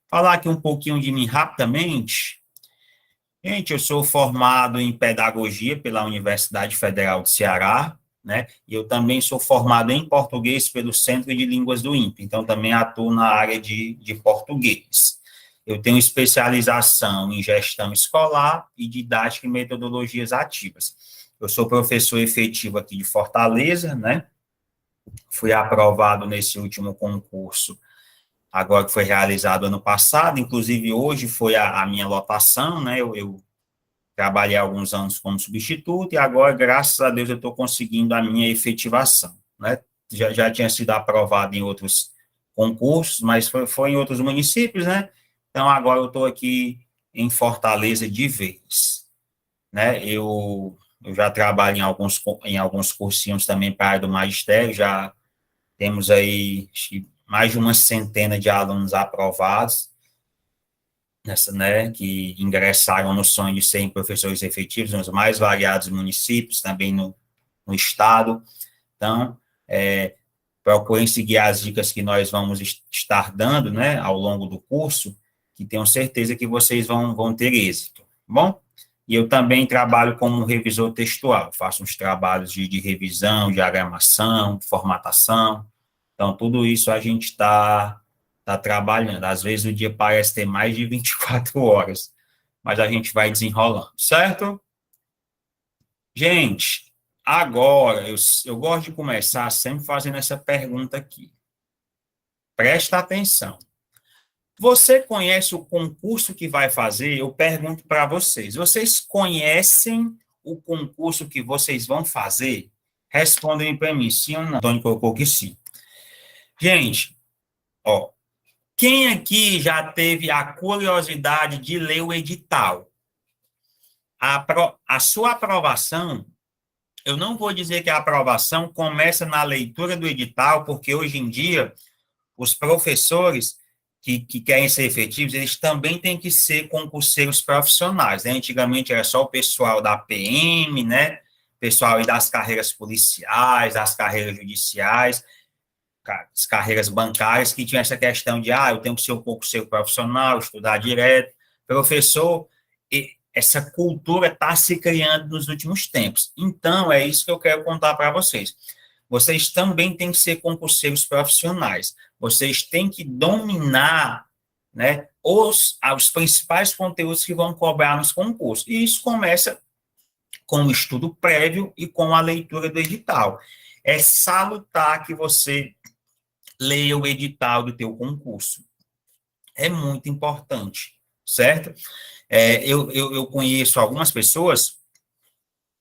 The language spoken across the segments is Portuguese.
Falar aqui um pouquinho de mim rapidamente. Gente, eu sou formado em pedagogia pela Universidade Federal do Ceará, né? E eu também sou formado em português pelo Centro de Línguas do INPE, então também atuo na área de português. Eu tenho especialização em gestão escolar e didática e metodologias ativas. Eu sou professor efetivo aqui de Fortaleza, né? Fui aprovado nesse último concurso, agora que foi realizado ano passado, inclusive hoje foi a minha lotação, né? Eu trabalhei alguns anos como substituto e agora, graças a Deus, eu estou conseguindo a minha efetivação, né? Já tinha sido aprovado em outros concursos, mas foi em outros municípios, né? Então, agora eu estou aqui em Fortaleza de vez, né? Eu já trabalho em alguns cursinhos também para a área do magistério, já temos aí acho que mais de uma centena de alunos aprovados, nessa, né, que ingressaram no sonho de serem professores efetivos nos mais variados municípios, também no estado. Então, procurem seguir as dicas que nós vamos estar dando, né, ao longo do curso, que tenho certeza que vocês vão ter êxito, tá bom? E eu também trabalho como revisor textual, faço uns trabalhos de revisão, diagramação, formatação, então tudo isso a gente está trabalhando. Às vezes o dia parece ter mais de 24 horas, mas a gente vai desenrolando, certo? Gente, agora eu gosto de começar sempre fazendo essa pergunta aqui. Presta atenção. Você conhece o concurso que vai fazer? Eu pergunto para vocês. Vocês conhecem o concurso que vocês vão fazer? Respondem para mim, sim ou não. Antônio colocou que sim. Gente, ó, quem aqui já teve a curiosidade de ler o edital? A sua aprovação, eu não vou dizer que a aprovação começa na leitura do edital, porque hoje em dia os professores que querem ser efetivos, eles também têm que ser concurseiros profissionais, né? Antigamente era só o pessoal da PM, né? Pessoal aí das carreiras policiais, das carreiras judiciais, as carreiras bancárias, que tinha essa questão de, eu tenho que ser um concurseiro profissional, estudar direto. Professor, essa cultura está se criando nos últimos tempos. Então, é isso que eu quero contar para vocês. Vocês também têm que ser concurseiros profissionais. Vocês têm que dominar, né, os principais conteúdos que vão cobrar nos concursos. E isso começa com o estudo prévio e com a leitura do edital. É salutar que você leia o edital do teu concurso. É muito importante, certo? Eu conheço algumas pessoas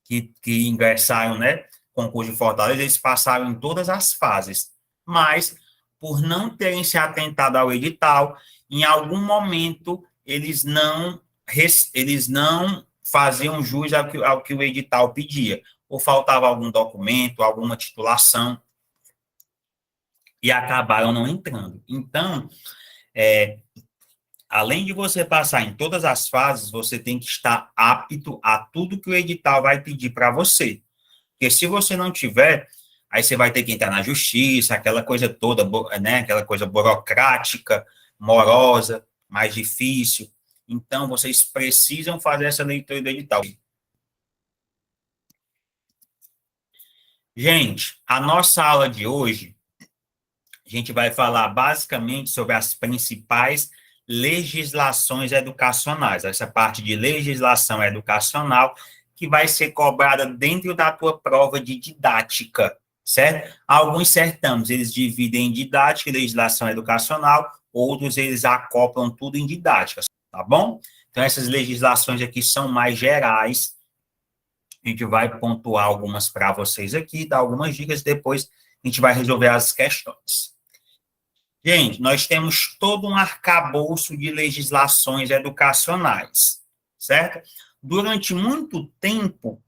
que ingressaram, né, concurso de Fortaleza, eles passaram em todas as fases, mas por não terem se atentado ao edital, em algum momento eles não faziam jus ao que o edital pedia, ou faltava algum documento, alguma titulação, e acabaram não entrando. Então, além de você passar em todas as fases, você tem que estar apto a tudo que o edital vai pedir para você. Porque se você não tiver, aí você vai ter que entrar na justiça, aquela coisa toda, né, aquela coisa burocrática, morosa, mais difícil. Então, vocês precisam fazer essa leitura do edital. Gente, a nossa aula de hoje, a gente vai falar basicamente sobre as principais legislações educacionais, essa parte de legislação educacional que vai ser cobrada dentro da tua prova de didática, certo? Alguns certames, eles dividem em didática e legislação educacional, outros eles acoplam tudo em didática, tá bom? Então, essas legislações aqui são mais gerais, a gente vai pontuar algumas para vocês aqui, dar algumas dicas, depois a gente vai resolver as questões. Gente, nós temos todo um arcabouço de legislações educacionais, certo? Durante muito tempo,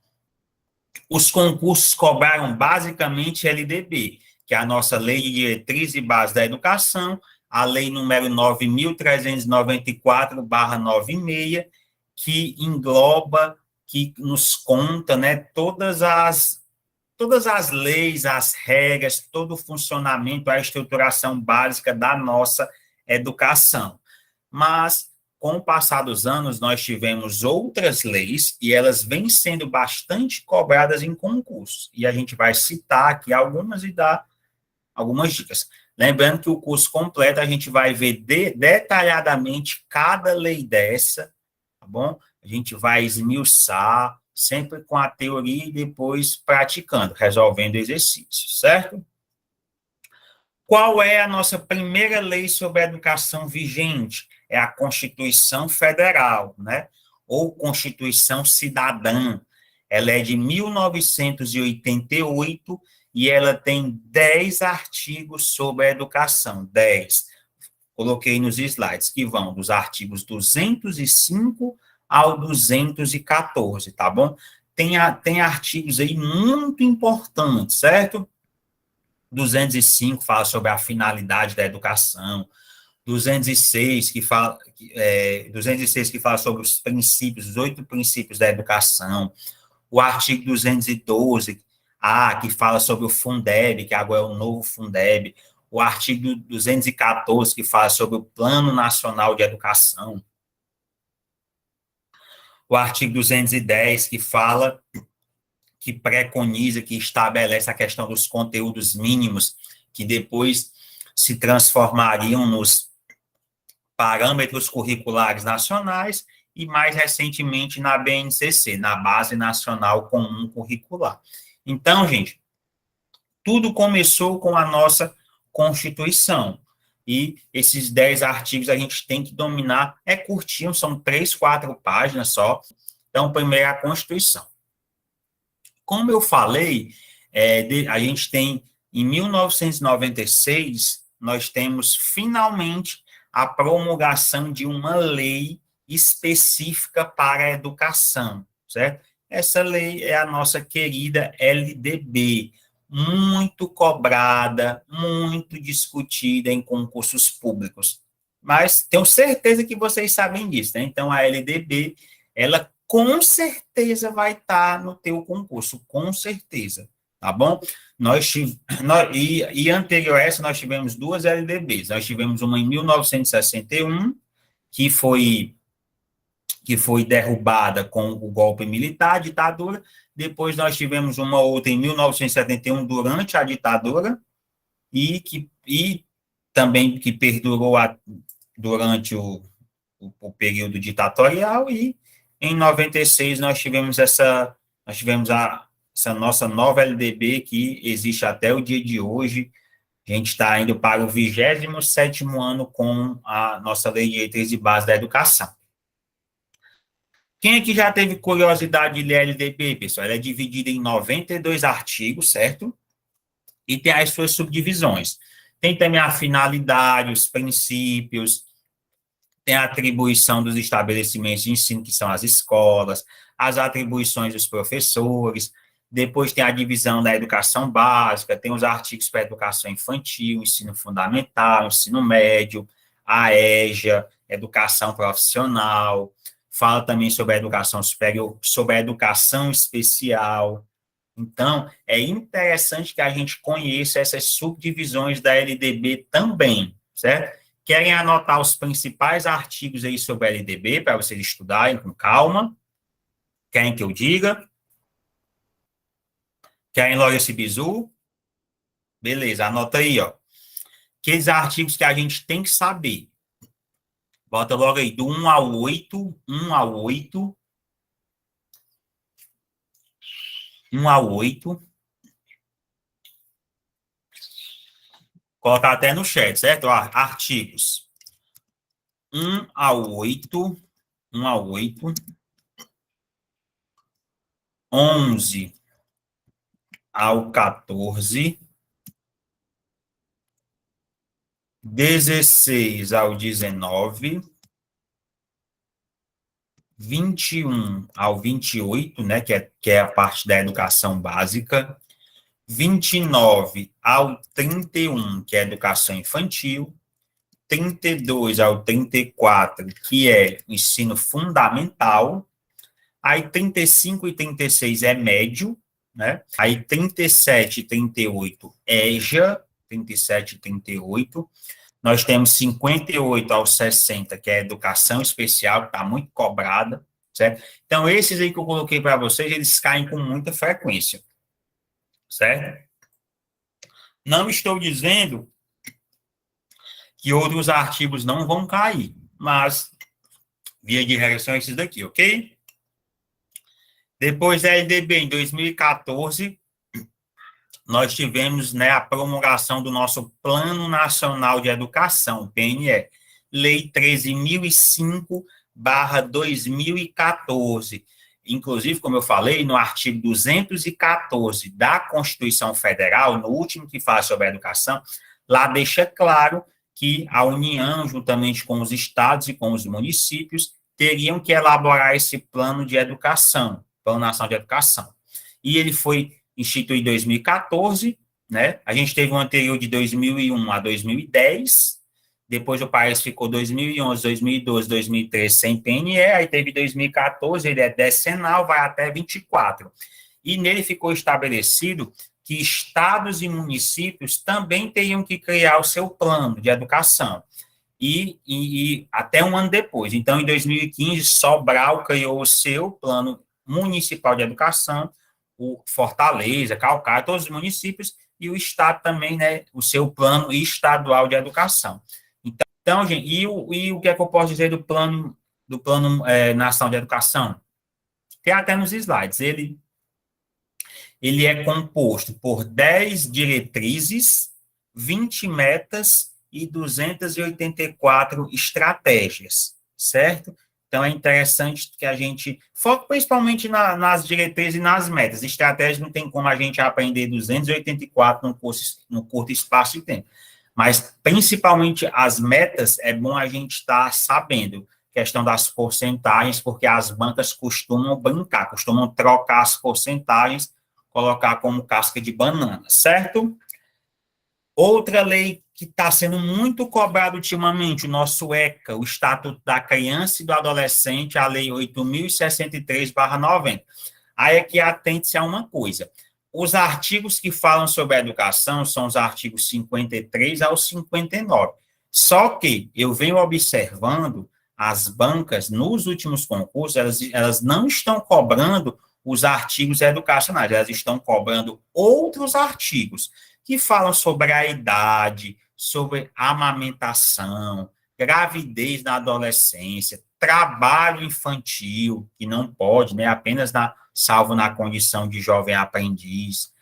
os concursos cobraram basicamente LDB, que é a nossa Lei de Diretriz e Base da Educação, a Lei número 9.394/96, que engloba, que nos conta, né, todas as leis, as regras, todo o funcionamento, a estruturação básica da nossa educação. mas com o passar dos anos, nós tivemos outras leis e elas vêm sendo bastante cobradas em concursos. E a gente vai citar aqui algumas e dar algumas dicas. Lembrando que o curso completo a gente vai ver detalhadamente cada lei dessa, tá bom? A gente vai esmiuçar, sempre com a teoria e depois praticando, resolvendo exercícios, certo? Qual é a nossa primeira lei sobre a educação vigente? É a Constituição Federal, né? Ou Constituição Cidadã. Ela é de 1988 e ela tem 10 artigos sobre a educação. 10. Coloquei nos slides, que vão dos artigos 205 ao 214, tá bom? Tem artigos aí muito importantes, certo? 205 fala sobre a finalidade da educação, 206 que fala sobre os princípios, os 8 princípios da educação, o artigo 212, que fala sobre o Fundeb, que agora é o novo Fundeb, o artigo 214, que fala sobre o Plano Nacional de Educação, o artigo 210, que preconiza, que estabelece a questão dos conteúdos mínimos, que depois se transformariam nos parâmetros curriculares nacionais e, mais recentemente, na BNCC, na Base Nacional Comum Curricular. Então, gente, tudo começou com a nossa Constituição. E esses 10 artigos a gente tem que dominar. É curtinho, são 3, 4 páginas só. Então, primeiro é a Constituição. Como eu falei, a gente tem, em 1996, nós temos finalmente a promulgação de uma lei específica para a educação, certo? Essa lei é a nossa querida LDB, muito cobrada, muito discutida em concursos públicos. Mas tenho certeza que vocês sabem disso, né? Então, a LDB, ela com certeza vai estar no teu concurso, com certeza, tá bom? E anterior a essa, nós tivemos 2 LDBs. Nós tivemos uma em 1961, que foi derrubada com o golpe militar, a ditadura. Depois nós tivemos uma outra em 1971, durante a ditadura, e também que perdurou durante o período ditatorial, e em 96 nós tivemos essa nossa nova LDB, que existe até o dia de hoje. A gente está indo para o 27º ano com a nossa Lei de Diretrizes de Base da Educação. Quem aqui já teve curiosidade de ler a LDB, pessoal? Ela é dividida em 92 artigos, certo? E tem as suas subdivisões. Tem também a finalidade, os princípios, tem a atribuição dos estabelecimentos de ensino, que são as escolas, as atribuições dos professores, depois tem a divisão da educação básica, tem os artigos para a educação infantil, ensino fundamental, ensino médio, a EJA, educação profissional, fala também sobre a educação superior, sobre a educação especial. Então, é interessante que a gente conheça essas subdivisões da LDB também, certo? Querem anotar os principais artigos aí sobre a LDB, para vocês estudarem com calma? Querem que eu diga? Querem logo esse bizu? Beleza, anota aí, ó. Aqueles artigos que a gente tem que saber. Bota logo aí, do 1 ao 8, 1 ao 8, 1 ao 8. Colocar até no chat, certo? Ó, artigos 1 ao 8, 1 ao 8, 11 ao 14, 16 ao 19, 21 ao 28, né, que é a parte da educação básica, 29 ao 31, que é a educação infantil, 32 ao 34, que é o ensino fundamental, aí 35 e 36 é médio, né? Aí 37 e 38 EJA, 37 e 38. Nós temos 58 aos 60, que é educação especial, que está muito cobrada, certo? Então, esses aí que eu coloquei para vocês, eles caem com muita frequência, certo? Não estou dizendo que outros artigos não vão cair, mas, via de regra, são esses daqui, ok? Depois da LDB, em 2014, nós tivemos, né, a promulgação do nosso Plano Nacional de Educação, PNE, Lei 13.005/2014. Inclusive, como eu falei, no artigo 214 da Constituição Federal, no último que fala sobre a educação, lá deixa claro que a União, juntamente com os estados e com os municípios, teriam que elaborar esse plano de educação, Plano Nacional de Educação. E ele foi instituído em 2014, né? A gente teve um anterior de 2001 a 2010, depois o país ficou 2011, 2012, 2013 sem PNE, aí teve 2014, ele é decenal, vai até 24. E nele ficou estabelecido que estados e municípios também teriam que criar o seu plano de educação. E até um ano depois. Então, em 2015, Sobral criou o seu plano municipal de educação, o Fortaleza, Calcaia, todos os municípios, e o Estado também, né, o seu plano estadual de educação. Então, gente, e o que é que eu posso dizer do plano nacional de educação? Tem até nos slides. Ele é composto por 10 diretrizes, 20 metas e 284 estratégias, certo? Então, é interessante que a gente foque principalmente nas diretrizes e nas metas. Estratégias não tem como a gente aprender 284 num curto espaço de tempo. Mas, principalmente, as metas, é bom a gente estar sabendo. Questão das porcentagens, porque as bancas costumam brincar, costumam trocar as porcentagens, colocar como casca de banana, certo? Outra lei que está sendo muito cobrada ultimamente, o nosso ECA, o Estatuto da Criança e do Adolescente, a Lei 8.063/90. Aí aqui atente-se a uma coisa. Os artigos que falam sobre a educação são os artigos 53 ao 59. Só que eu venho observando as bancas, nos últimos concursos, elas não estão cobrando os artigos educacionais, elas estão cobrando outros artigos que falam sobre a idade, sobre amamentação, gravidez na adolescência, trabalho infantil, que não pode, né, apenas salvo na condição de jovem aprendiz,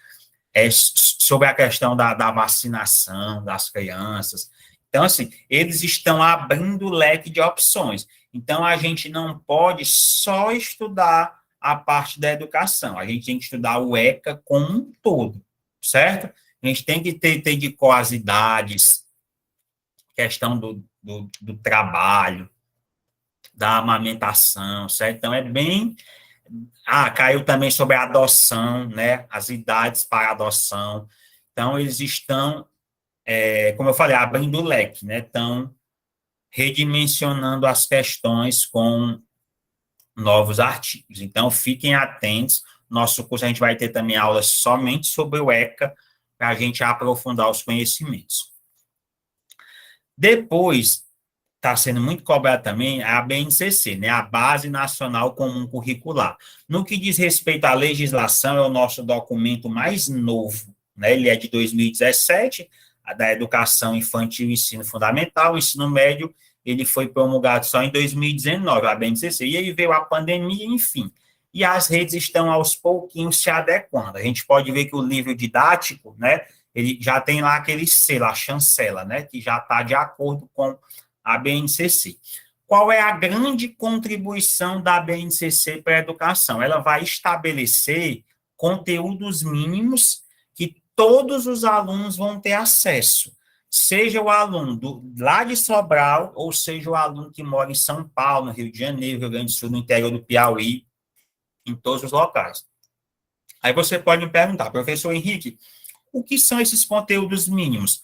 sobre a questão da vacinação das crianças. Então, assim, eles estão abrindo o leque de opções. Então, a gente não pode só estudar a parte da educação, a gente tem que estudar o ECA como um todo, certo? A gente tem que ter de qual as idades, questão do trabalho, da amamentação, certo? Então, é bem... caiu também sobre a adoção, né? As idades para adoção. Então, eles estão, como eu falei, abrindo o leque, né? Estão redimensionando as questões com novos artigos. Então, fiquem atentos. Nosso curso, a gente vai ter também aulas somente sobre o ECA, para a gente aprofundar os conhecimentos. Depois, está sendo muito cobrado também a BNCC, né, a Base Nacional Comum Curricular. No que diz respeito à legislação, é o nosso documento mais novo, né, ele é de 2017, da Educação Infantil e Ensino Fundamental, o Ensino Médio, ele foi promulgado só em 2019, a BNCC, e aí veio a pandemia, enfim. E as redes estão aos pouquinhos se adequando. A gente pode ver que o livro didático, né, ele já tem lá aquele selo, a chancela, né, que já está de acordo com a BNCC. Qual é a grande contribuição da BNCC para a educação? Ela vai estabelecer conteúdos mínimos que todos os alunos vão ter acesso, seja o aluno lá de Sobral, ou seja o aluno que mora em São Paulo, no Rio de Janeiro, Rio Grande do Sul, no interior do Piauí, em todos os locais. Aí você pode me perguntar, professor Henrique, o que são esses conteúdos mínimos?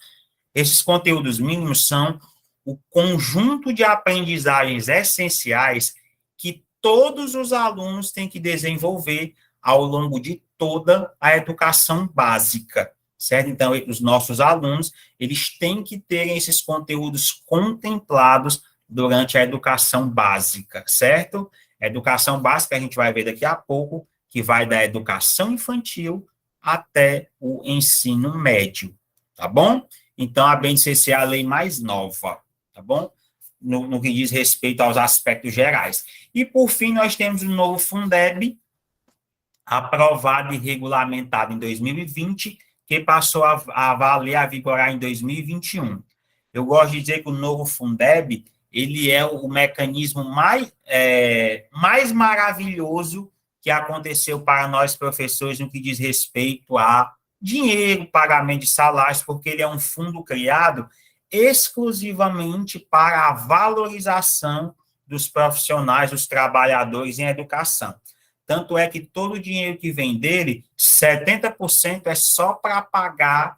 Esses conteúdos mínimos são o conjunto de aprendizagens essenciais que todos os alunos têm que desenvolver ao longo de toda a educação básica, certo? Então, os nossos alunos, eles têm que terem esses conteúdos contemplados durante a educação básica, certo? A educação básica, a gente vai ver daqui a pouco, que vai da educação infantil até o ensino médio, tá bom? Então, a BNCC é a lei mais nova, tá bom? No que diz respeito aos aspectos gerais. E, por fim, nós temos o novo Fundeb, aprovado e regulamentado em 2020, que passou a valer, a vigorar em 2021. Eu gosto de dizer que o novo Fundeb, ele é o mecanismo mais maravilhoso que aconteceu para nós, professores, no que diz respeito a dinheiro, pagamento de salários, porque ele é um fundo criado exclusivamente para a valorização dos profissionais, dos trabalhadores em educação. Tanto é que todo o dinheiro que vem dele, 70% é só para pagar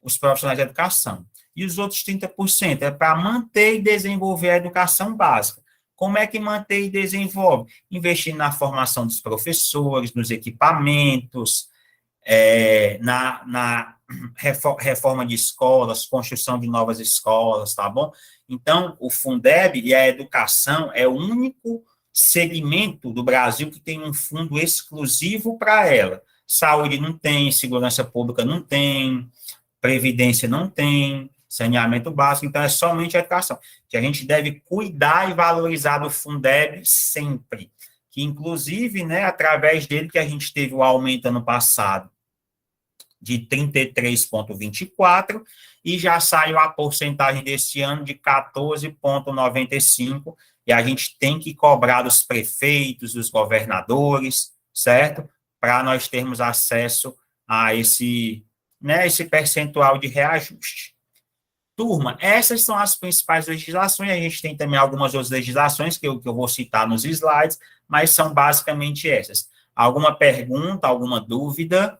os profissionais de educação. E os outros 30% é para manter e desenvolver a educação básica. Como é que mantém e desenvolve? Investindo na formação dos professores, nos equipamentos, na reforma de escolas, construção de novas escolas, tá bom? Então, o Fundeb e a educação é o único segmento do Brasil que tem um fundo exclusivo para ela. Saúde não tem, segurança pública não tem, previdência não tem, saneamento básico, então é somente a educação, que a gente deve cuidar e valorizar do Fundeb sempre, que inclusive, né, através dele que a gente teve o aumento ano passado de 33,24 e já saiu a porcentagem desse ano de 14,95, e a gente tem que cobrar dos prefeitos, dos governadores, certo? Para nós termos acesso a esse percentual de reajuste. Turma, essas são as principais legislações, a gente tem também algumas outras legislações que eu vou citar nos slides, mas são basicamente essas. Alguma pergunta, alguma dúvida?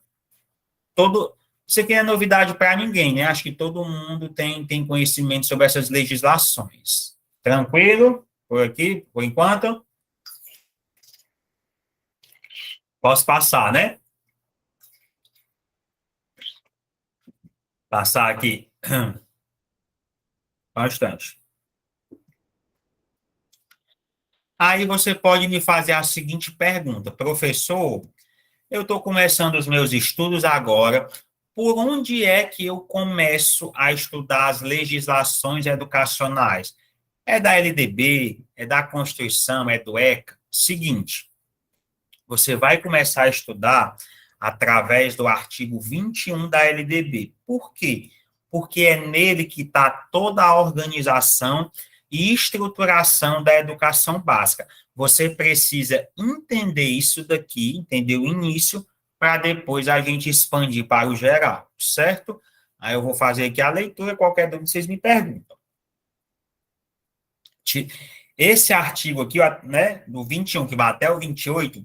Isso aqui não é novidade para ninguém, né? Acho que todo mundo tem conhecimento sobre essas legislações. Tranquilo? Por aqui, por enquanto? Posso passar, né? Passar aqui. Bastante. Aí você pode me fazer a seguinte pergunta: professor, eu estou começando os meus estudos agora, por onde é que eu começo a estudar as legislações educacionais? É da LDB, é da Constituição, é do ECA? Seguinte, você vai começar a estudar através do artigo 21 da LDB. Por quê? Porque é nele que está toda a organização e estruturação da educação básica. Você precisa entender isso daqui, entender o início, para depois a gente expandir para o geral, certo? Aí eu vou fazer aqui a leitura, qualquer dúvida vocês me perguntam. Esse artigo aqui, né, do 21, que vai até o 28,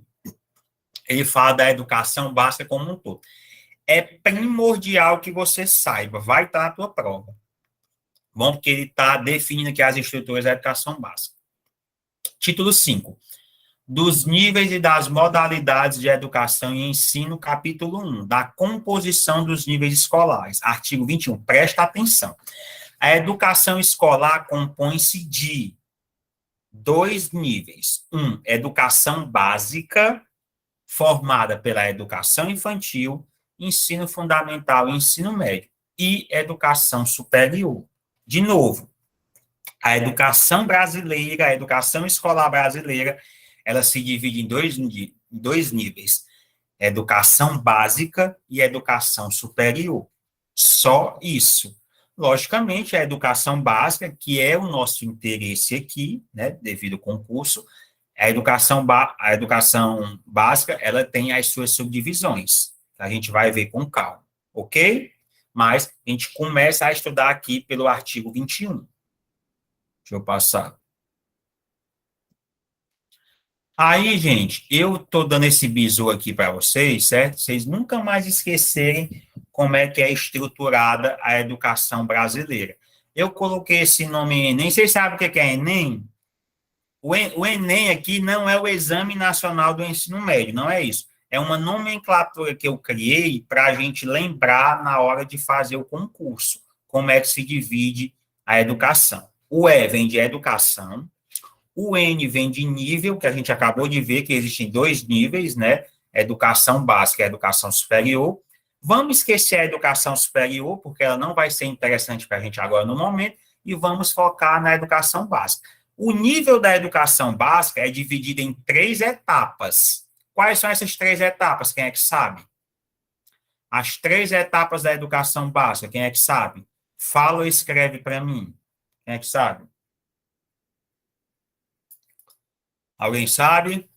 ele fala da educação básica como um todo. É primordial que você saiba, vai estar na tua prova. Bom, porque ele está definindo aqui as estruturas da educação básica. Título 5. Dos níveis e das modalidades de educação e ensino, capítulo 1, da composição dos níveis escolares. Artigo 21, presta atenção. A educação escolar compõe-se de 2 níveis. Educação básica, formada pela educação infantil, ensino fundamental e ensino médio, e educação superior. De novo, a educação brasileira, a educação escolar brasileira, ela se divide em dois níveis, educação básica e educação superior. Só isso. Logicamente, a educação básica, que é o nosso interesse aqui, né, devido ao concurso, a educação básica, ela tem as suas subdivisões. A gente vai ver com calma, ok? Mas a gente começa a estudar aqui pelo artigo 21. Deixa eu passar. Aí, gente, eu estou dando esse bizu aqui para vocês, certo? Vocês nunca mais esquecerem como é que é estruturada a educação brasileira. Eu coloquei esse nome Enem. Vocês sabem o que é Enem? O Enem aqui não é o Exame Nacional do Ensino Médio, não é isso. é uma nomenclatura que eu criei para a gente lembrar na hora de fazer o concurso, como é que se divide a educação. O E vem de educação, o N vem de nível, que a gente acabou de ver que existem 2 níveis, né? Educação básica e educação superior. Vamos esquecer a educação superior, porque ela não vai ser interessante para a gente agora no momento, e vamos focar na educação básica. O nível da educação básica é dividido em 3 etapas. Quais são essas 3 etapas? Quem é que sabe? As 3 etapas da educação básica, quem é que sabe? Fala ou escreve para mim. Quem é que sabe? Alguém sabe?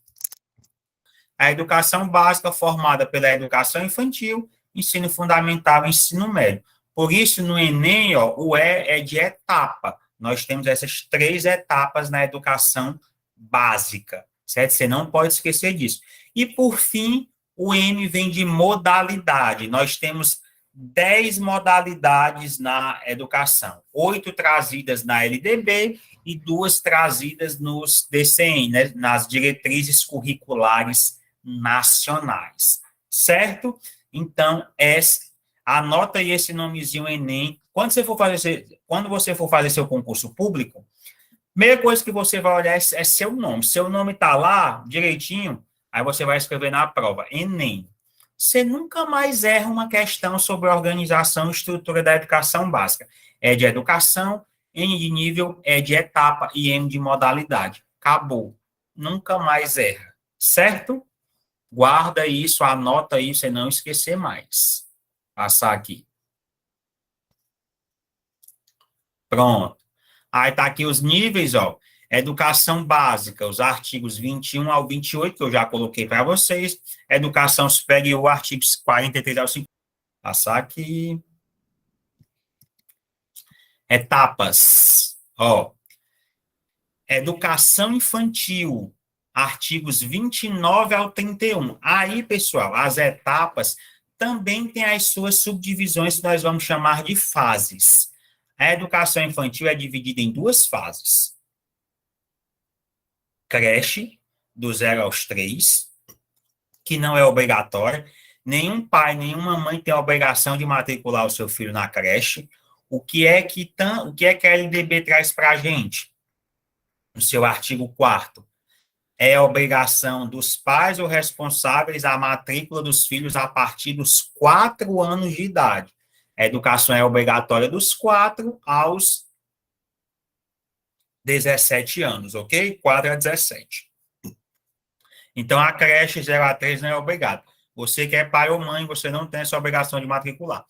A educação básica formada pela educação infantil, ensino fundamental e ensino médio. Por isso, no Enem, ó, o E é de etapa. Nós temos essas 3 etapas na educação básica, certo? Você não pode esquecer disso. E, por fim, o M vem de modalidade. Nós temos 10 modalidades na educação, 8 trazidas na LDB e 2 trazidas nos DCN, né, nas diretrizes curriculares nacionais, certo? Então, anota aí esse nomezinho Enem. Quando você for fazer seu concurso público, primeira coisa que você vai olhar é seu nome. Seu nome está lá direitinho, aí você vai escrever na prova, Enem. Você nunca mais erra uma questão sobre a organização e estrutura da educação básica. É de educação, N de nível, é de etapa e M de modalidade. Acabou. Nunca mais erra. Certo? Guarda isso, anota isso e não esquecer mais. Passar aqui. Pronto. Aí tá aqui os níveis, ó. Educação básica, os artigos 21 ao 28, que eu já coloquei para vocês. Educação superior, artigos 43 ao 50. Passar aqui. Etapas. Ó. Educação infantil, artigos 29 ao 31. Aí, pessoal, as etapas também têm as suas subdivisões que nós vamos chamar de fases. A educação infantil é dividida em 2 fases. Creche, do 0 aos 3, que não é obrigatória. Nenhum pai, nenhuma mãe tem a obrigação de matricular o seu filho na creche. O que é que a LDB traz para a gente? No seu artigo 4º, é obrigação dos pais ou responsáveis a matrícula dos filhos a partir dos 4 anos de idade. A educação é obrigatória dos 4 aos 17 anos, ok? 4 a 17. Então, a creche 0 a 3 não é obrigado. Você que é pai ou mãe, você não tem essa obrigação de matricular.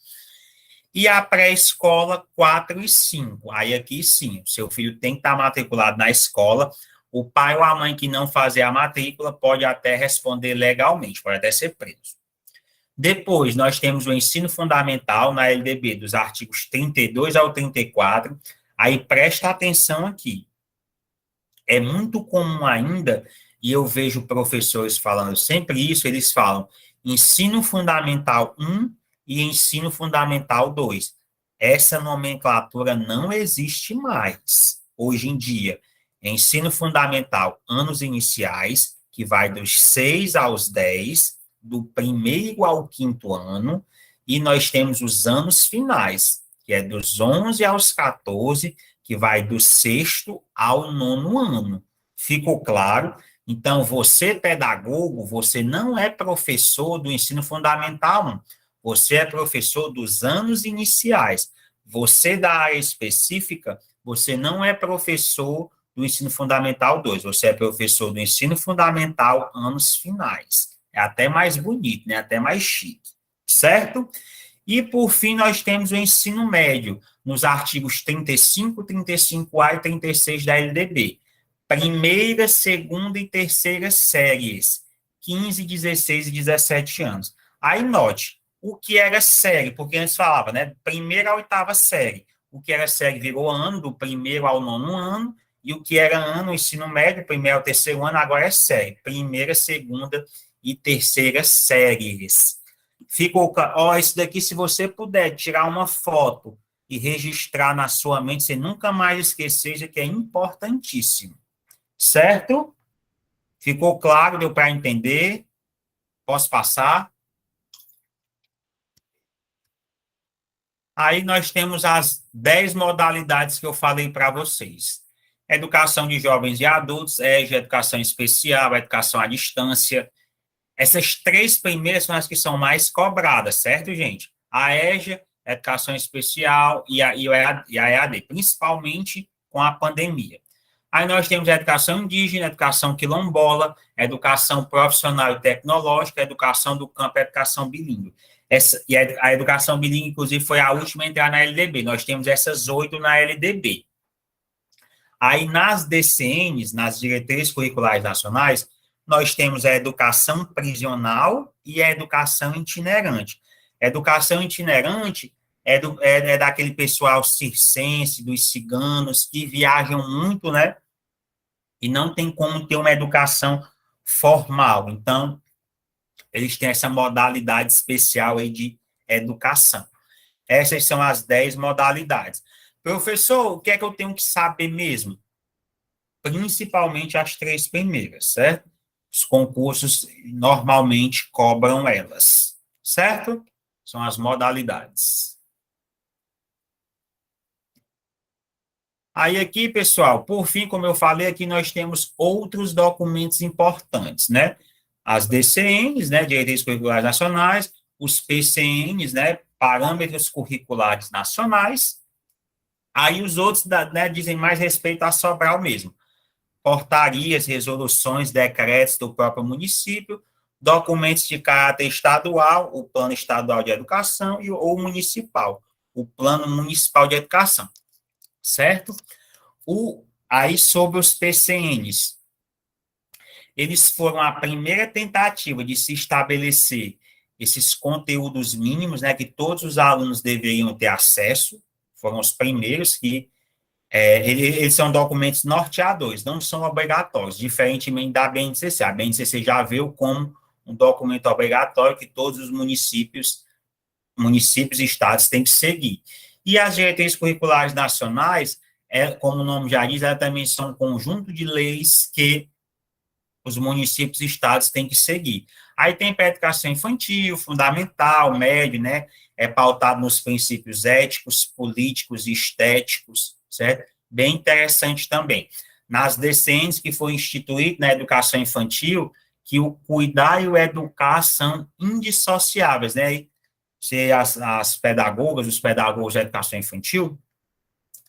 E a pré-escola 4 e 5. Aí aqui sim, seu filho tem que estar matriculado na escola. O pai ou a mãe que não fazer a matrícula pode até responder legalmente, pode até ser preso. Depois, nós temos o ensino fundamental na LDB, dos artigos 32 ao 34. Aí presta atenção aqui. É muito comum ainda, e eu vejo professores falando sempre isso, eles falam ensino fundamental 1 e ensino fundamental 2. Essa nomenclatura não existe mais hoje em dia. Ensino fundamental, anos iniciais, que vai dos 6 aos 10, do 1º ao 5º ano, e nós temos os anos finais, que é dos 11 aos 14, que vai do 6º ao 9º ano. Ficou claro? Então, você, pedagogo, você não é professor do ensino fundamental 1, você é professor dos anos iniciais. Você da área específica, você não é professor do ensino fundamental 2, você é professor do ensino fundamental anos finais. É até mais bonito, né? Até mais chique, certo? E, por fim, nós temos o ensino médio, nos artigos 35, 35A e 36 da LDB. Primeira, segunda e terceira séries, 15, 16 e 17 anos. Aí, note, o que era série, porque antes falava, né? Primeira a 8ª série. O que era série virou ano, do 1º ao 9º ano, e o que era ano, ensino médio, 1º ao 3º ano, agora é série. Primeira, segunda e terceira séries. Ficou, ó, isso daqui, se você puder tirar uma foto e registrar na sua mente, você nunca mais esquecer, isso aqui é importantíssimo. Certo? Ficou claro? Deu para entender? Posso passar? Aí nós temos as 10 modalidades que eu falei para vocês. Educação de jovens e adultos, EJA, educação especial, educação à distância. Essas três primeiras são as que são mais cobradas, certo, gente? A EJA, educação especial e a EAD, principalmente com a pandemia. Aí nós temos a educação indígena, a educação quilombola, a educação profissional e tecnológica, a educação do campo e a educação bilíngue. A educação bilíngue, inclusive, foi a última a entrar na LDB. Nós temos essas 8 na LDB. Aí, nas DCNs, nas diretrizes curriculares nacionais, nós temos a educação prisional e a educação itinerante. A educação itinerante é daquele pessoal circense, dos ciganos, que viajam muito, né? E não tem como ter uma educação formal. Então, eles têm essa modalidade especial aí de educação. Essas são as 10 modalidades. Professor, o que é que eu tenho que saber mesmo? Principalmente as três primeiras, certo? Os concursos normalmente cobram elas, certo? São as modalidades. Aí aqui, pessoal, por fim, como eu falei, aqui nós temos outros documentos importantes, né? As DCNs, né, Diretrizes Curriculares Nacionais, os PCNs, né, Parâmetros Curriculares Nacionais. Aí os outros, né, dizem mais respeito a Sobral mesmo. Portarias, resoluções, decretos do próprio município, documentos de caráter estadual, o Plano Estadual de Educação ou municipal, o Plano Municipal de Educação, certo? Aí, sobre os PCNs, eles foram a primeira tentativa de se estabelecer esses conteúdos mínimos, né, que todos os alunos deveriam ter acesso, foram os primeiros que eles são documentos norteadores, não são obrigatórios, diferentemente da BNCC. A BNCC já veio como um documento obrigatório que todos os municípios e estados têm que seguir. E as diretrizes curriculares nacionais, como o nome já diz, elas também são um conjunto de leis que os municípios e estados têm que seguir. Aí tem para educação infantil, fundamental, médio, né? É pautado nos princípios éticos, políticos e estéticos, certo? Bem interessante também. Nas DCNs que foi instituído na educação infantil, que o cuidar e o educar são indissociáveis, né? Se as pedagogas, os pedagogos da educação infantil,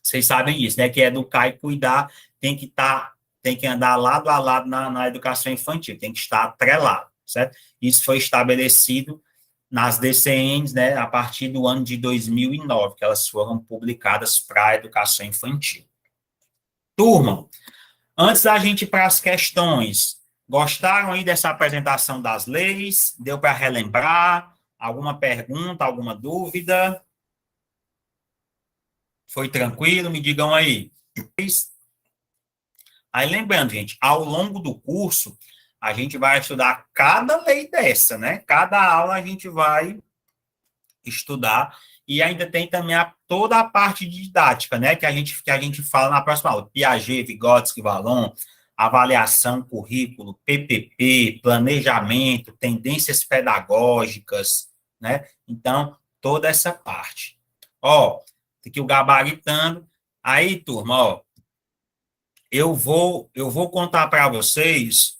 vocês sabem isso, né? Que educar e cuidar tem que andar lado a lado na educação infantil, tem que estar atrelado, certo? Isso foi estabelecido nas DCNs, né, a partir do ano de 2009, que elas foram publicadas para a educação infantil. Turma, antes da gente ir para as questões, gostaram aí dessa apresentação das leis? Deu para relembrar? Alguma pergunta, alguma dúvida? Foi tranquilo? Me digam aí. Aí, lembrando, gente, ao longo do curso, a gente vai estudar cada lei dessa, né? Cada aula a gente vai estudar, e ainda tem também toda a parte de didática, né? Que a gente fala na próxima aula. Piaget, Vygotsky, Vallon, avaliação, currículo, PPP, planejamento, tendências pedagógicas, né? Então, toda essa parte. Ó, aqui o gabaritando. Aí, turma, ó, eu vou contar para vocês,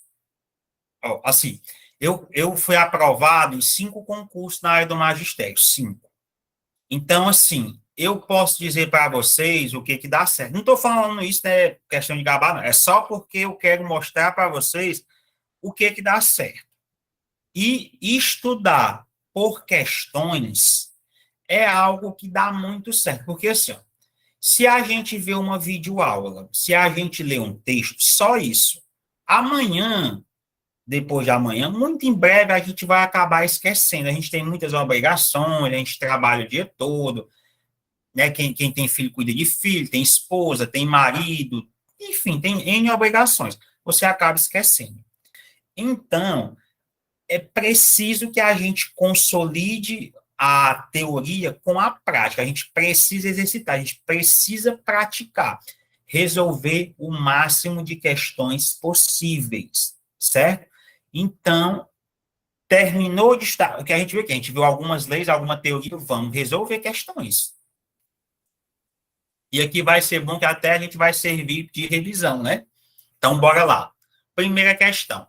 ó, assim, eu fui aprovado em 5 concursos na área do magistério, 5. Então, assim, eu posso dizer para vocês o que que dá certo. Não estou falando isso, né, questão de gabar, não. É só porque eu quero mostrar para vocês o que que dá certo. E estudar por questões é algo que dá muito certo, porque assim, ó, se a gente vê uma videoaula, se a gente lê um texto, só isso. Amanhã, depois de amanhã, muito em breve a gente vai acabar esquecendo. A gente tem muitas obrigações, a gente trabalha o dia todo, né? Quem tem filho cuida de filho, tem esposa, tem marido, enfim, tem N obrigações. Você acaba esquecendo. Então, é preciso que a gente consolide a teoria com a prática. A gente precisa exercitar, a gente precisa praticar, resolver o máximo de questões possíveis, certo? Então, terminou de estar... O que a gente viu aqui? A gente viu algumas leis, alguma teoria, vamos resolver questões. E aqui vai ser bom que até a gente vai servir de revisão, né? Então, bora lá. Primeira questão.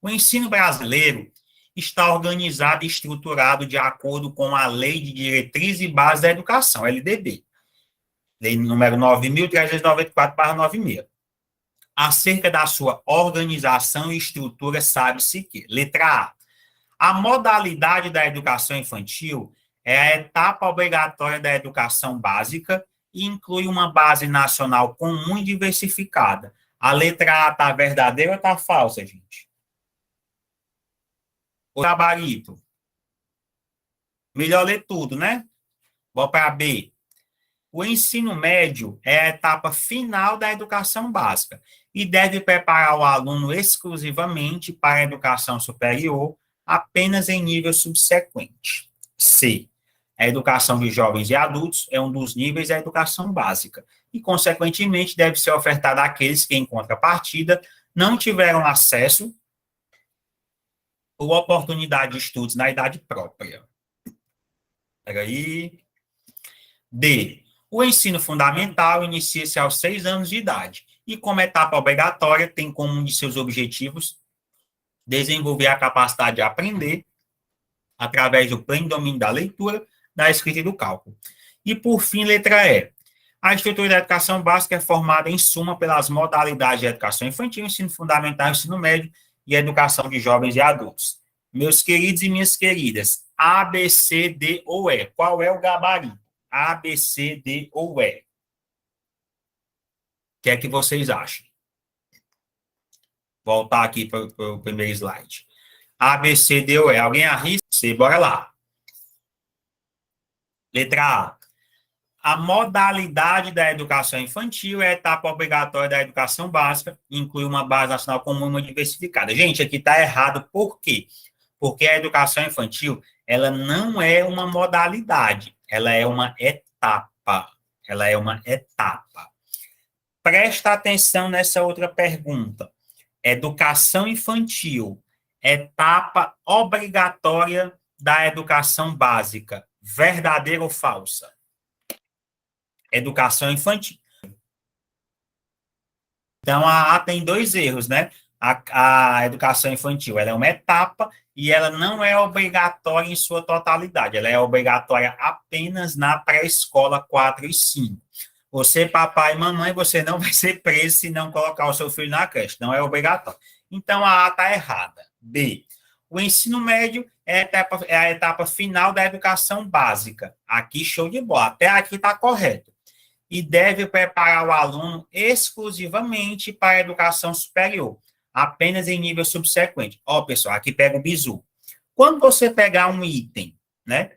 O ensino brasileiro está organizado e estruturado de acordo com a Lei de Diretriz e Base da Educação, LDB. Lei número 9.394/96. Acerca da sua organização e estrutura, sabe-se que, letra A modalidade da educação infantil é a etapa obrigatória da educação básica e inclui uma base nacional comum e diversificada. A letra A está verdadeira ou está falsa, gente? O gabarito. Melhor ler tudo, né? Vou para B. O ensino médio é a etapa final da educação básica e deve preparar o aluno exclusivamente para a educação superior, apenas em nível subsequente. C. A educação de jovens e adultos é um dos níveis da educação básica e, consequentemente, deve ser ofertada àqueles que, em contrapartida, não tiveram acesso ou oportunidade de estudos na idade própria. Espera aí. D. O ensino fundamental inicia-se aos 6 anos de idade e, como etapa obrigatória, tem como um de seus objetivos desenvolver a capacidade de aprender através do pleno domínio da leitura, da escrita e do cálculo. E, por fim, letra E. A estrutura da educação básica é formada, em suma, pelas modalidades de educação infantil, ensino fundamental, ensino médio e educação de jovens e adultos. Meus queridos e minhas queridas, A, B, C, D ou E. Qual é o gabarito? A, B, C, D ou E. O que é que vocês acham? Voltar aqui para o primeiro slide. A, B, C, D ou E. Alguém arrisca? C, bora lá. Letra A. A modalidade da educação infantil é a etapa obrigatória da educação básica, inclui uma base nacional comum e uma diversificada. Gente, aqui está errado. Por quê? Porque a educação infantil, ela não é uma modalidade, ela é uma etapa. Ela é uma etapa. Presta atenção nessa outra pergunta. Educação infantil, etapa obrigatória da educação básica, verdadeira ou falsa? Educação infantil. Então, a A tem 2 erros, né? A educação infantil, ela é uma etapa e ela não é obrigatória em sua totalidade. Ela é obrigatória apenas na pré-escola 4 e 5. Você, papai e mamãe, você não vai ser preso se não colocar o seu filho na creche. Não é obrigatório. Então, a A está errada. B. O ensino médio é a etapa final da educação básica. Aqui, show de bola. Até aqui está correto. E deve preparar o aluno exclusivamente para a educação superior, apenas em nível subsequente. Ó, pessoal, aqui pega o bizu. Quando você pegar um item, né,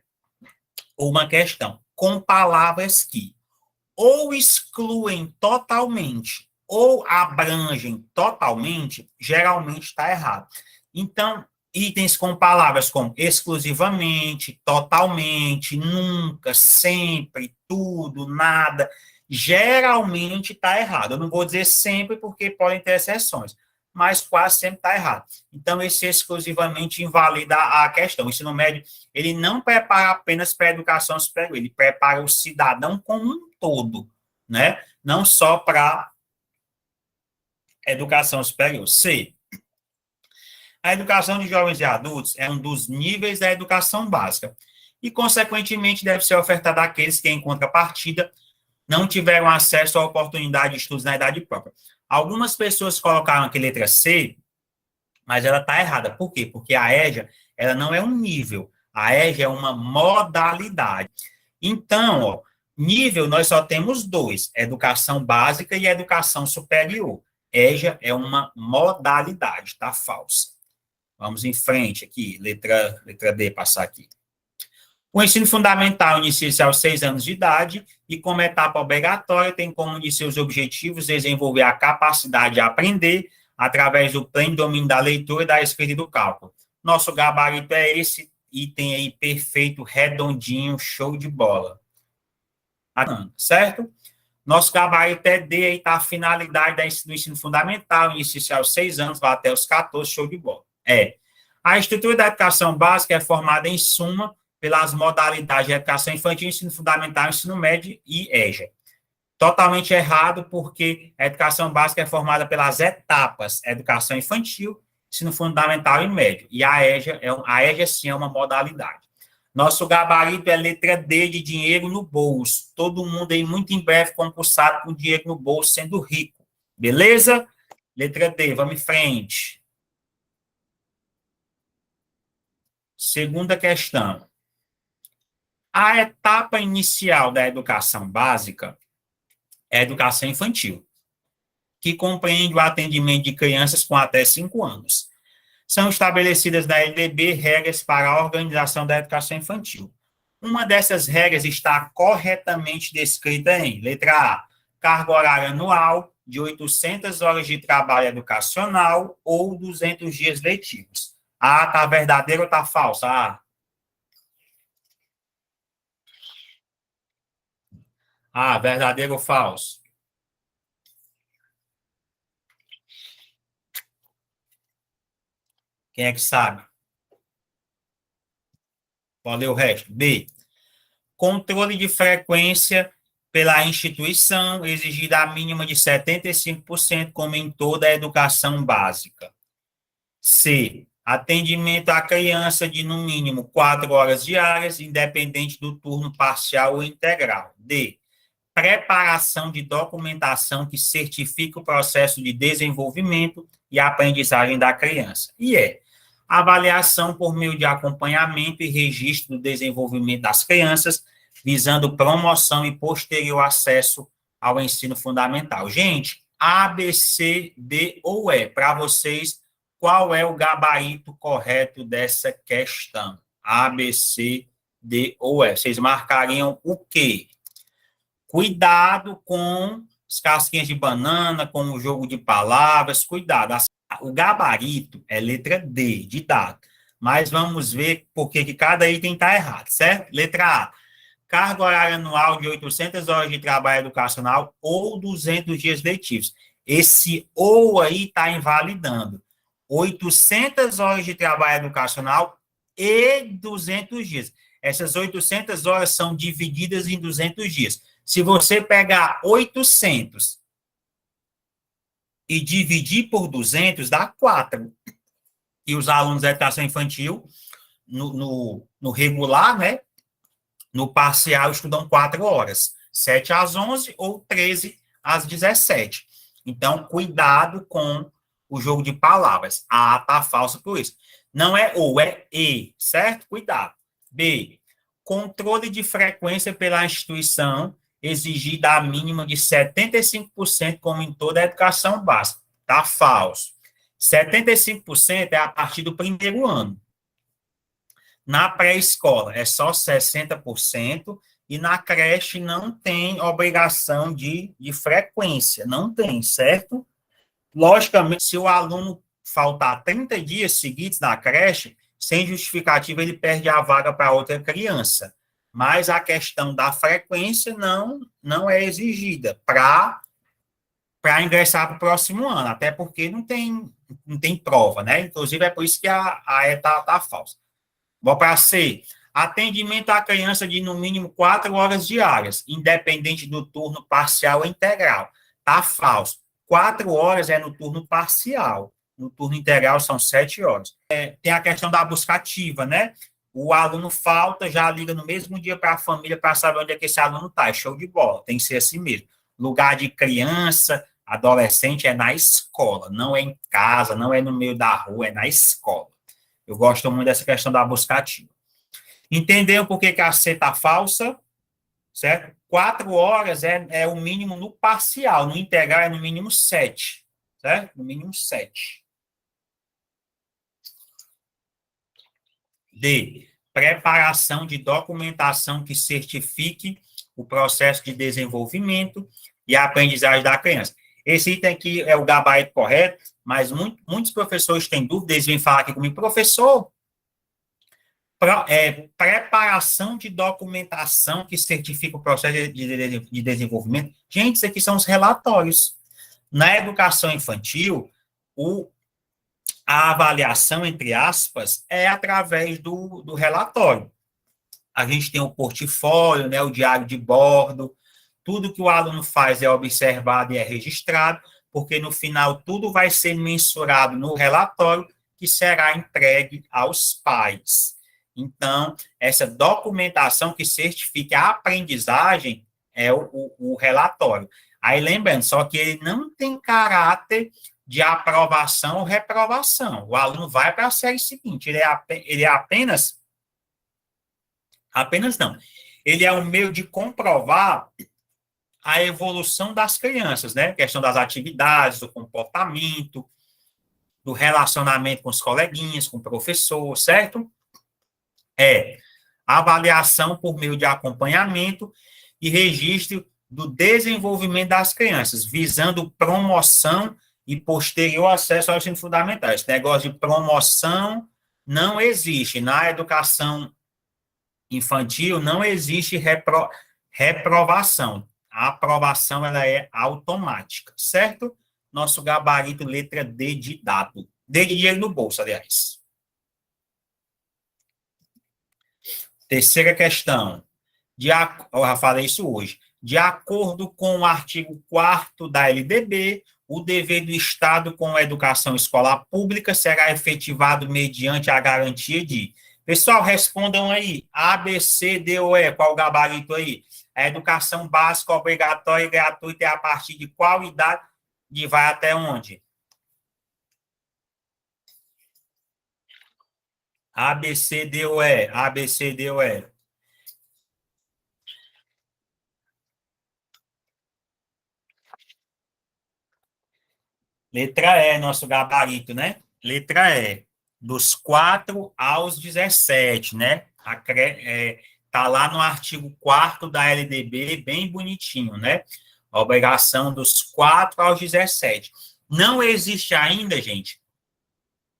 ou uma questão, com palavras que ou excluem totalmente ou abrangem totalmente, geralmente está errado. Então, itens com palavras como exclusivamente, totalmente, nunca, sempre, tudo, nada, geralmente está errado. Eu não vou dizer sempre, porque podem ter exceções, mas quase sempre está errado. Então, esse exclusivamente invalida a questão. O ensino médio, ele não prepara apenas para a educação superior, ele prepara o cidadão como um todo, né? Não só para educação superior. C. A educação de jovens e adultos é um dos níveis da educação básica e, consequentemente, deve ser ofertada àqueles que, em contrapartida, não tiveram acesso à oportunidade de estudos na idade própria. Algumas pessoas colocaram aqui letra C, mas ela está errada. Por quê? Porque a EJA, ela não é um nível. A EJA é uma modalidade. Então, ó, nível nós só temos 2, educação básica e educação superior. EJA é uma modalidade, tá falsa. Vamos em frente aqui, letra D, passar aqui. O ensino fundamental inicia-se aos 6 anos de idade e, como etapa obrigatória, tem como um de seus objetivos desenvolver a capacidade de aprender através do pleno domínio da leitura, da escrita e do cálculo. Nosso gabarito é esse item aí, perfeito, redondinho, show de bola. Certo? Nosso gabarito é D, aí está a finalidade do ensino fundamental, inicia-se aos 6 anos, vai até os 14, show de bola. A estrutura da educação básica é formada, em suma, pelas modalidades de educação infantil, ensino fundamental, ensino médio e EJA. Totalmente errado, porque a educação básica é formada pelas etapas educação infantil, ensino fundamental e médio. E a EJA sim é uma modalidade. Nosso gabarito é letra D, de dinheiro no bolso. Todo mundo aí, muito em breve, concursado com dinheiro no bolso, sendo rico. Beleza? Letra D, vamos em frente. Segunda questão. A etapa inicial da educação básica é a educação infantil, que compreende o atendimento de crianças com até 5 anos. São estabelecidas na LDB regras para a organização da educação infantil. Uma dessas regras está corretamente descrita em, letra A, carga horária anual de 800 horas de trabalho educacional ou 200 dias letivos. A, está verdadeiro ou está falso? Verdadeiro ou falso? Quem é que sabe? Pode ler o resto. B, controle de frequência pela instituição, exigida a mínima de 75%, como em toda a educação básica. C, atendimento à criança de, no mínimo, 4 horas diárias, independente do turno parcial ou integral. D, preparação de documentação que certifique o processo de desenvolvimento e aprendizagem da criança. E avaliação por meio de acompanhamento e registro do desenvolvimento das crianças, visando promoção e posterior acesso ao ensino fundamental. Gente, A, B, C, D ou E. Para vocês, qual é o gabarito correto dessa questão? A, B, C, D ou E. Vocês marcariam o quê? Cuidado com as casquinhas de banana, com o jogo de palavras, cuidado. O gabarito é letra D, de dado. Mas vamos ver por que cada item está errado, certo? Letra A, carga horária anual de 800 horas de trabalho educacional ou 200 dias letivos. Esse ou aí está invalidando. 800 horas de trabalho educacional e 200 dias. Essas 800 horas são divididas em 200 dias. Se você pegar 800 e dividir por 200, dá 4. E os alunos da educação infantil, no regular, né, no parcial, estudam 4 horas. 7 às 11 ou 13 às 17. Então, cuidado com o jogo de palavras. A está falso por isso. Não é ou, é e, certo? Cuidado. B, controle de frequência pela instituição, exigida a mínima de 75%, como em toda a educação básica. Está falso. 75% é a partir do primeiro ano. Na pré-escola é só 60%, e na creche não tem obrigação de frequência, não tem, certo? Logicamente, se o aluno faltar 30 dias seguidos na creche, sem justificativa, ele perde a vaga para outra criança. Mas a questão da frequência não é exigida para ingressar para o próximo ano, até porque não tem prova, né? Inclusive, é por isso que a E está falsa. Vou para C. Atendimento à criança de, no mínimo, 4 horas diárias, independente do turno parcial ou integral. Está falso. 4 horas é no turno parcial. No turno integral são 7 horas. Tem a questão da busca ativa, né? O aluno falta, já liga no mesmo dia para a família para saber onde é que esse aluno está. É show de bola, tem que ser assim mesmo. Lugar de criança, adolescente é na escola, não é em casa, não é no meio da rua, é na escola. Eu gosto muito dessa questão da busca ativa. Entendeu por que a C está falsa? Certo? 4 horas é o mínimo no parcial, no integral é no mínimo 7. Certo? No mínimo 7. D, preparação de documentação que certifique o processo de desenvolvimento e a aprendizagem da criança. Esse item aqui é o gabarito correto, mas muitos professores têm dúvidas, eles vêm falar aqui comigo, professor, preparação de documentação que certifica o processo de desenvolvimento. Gente, isso aqui são os relatórios. Na educação infantil, A avaliação, entre aspas, é através do relatório. A gente tem o portfólio, né, o diário de bordo, tudo que o aluno faz é observado e é registrado, porque no final tudo vai ser mensurado no relatório que será entregue aos pais. Então, essa documentação que certifique a aprendizagem é o relatório. Aí, lembrando, só que ele não tem caráter de aprovação ou reprovação. O aluno vai para a série seguinte, ele é apenas não. Ele é um meio de comprovar a evolução das crianças, né? A questão das atividades, do comportamento, do relacionamento com os coleguinhas, com o professor, certo? É avaliação por meio de acompanhamento e registro do desenvolvimento das crianças, visando promoção e posterior acesso aos ensino fundamental. Esse negócio de promoção não existe. Na educação infantil não existe reprovação. A aprovação ela é automática, certo? Nosso gabarito, letra D de dado. D de dinheiro no bolso, aliás. Terceira questão. Eu já falei isso hoje. De acordo com o artigo 4º da LDB, o dever do Estado com a educação escolar pública será efetivado mediante a garantia de... Pessoal, respondam aí. A, B, C, D ou E. Qual o gabarito aí? A educação básica obrigatória e gratuita é a partir de qual idade e vai até onde? A, B, C, D ou E. A, B, C, D ou E. Letra E, nosso gabarito, né? Letra E. Dos 4 aos 17, né? Tá lá no artigo 4º da LDB, bem bonitinho, né? A obrigação dos 4 aos 17. Não existe ainda, gente,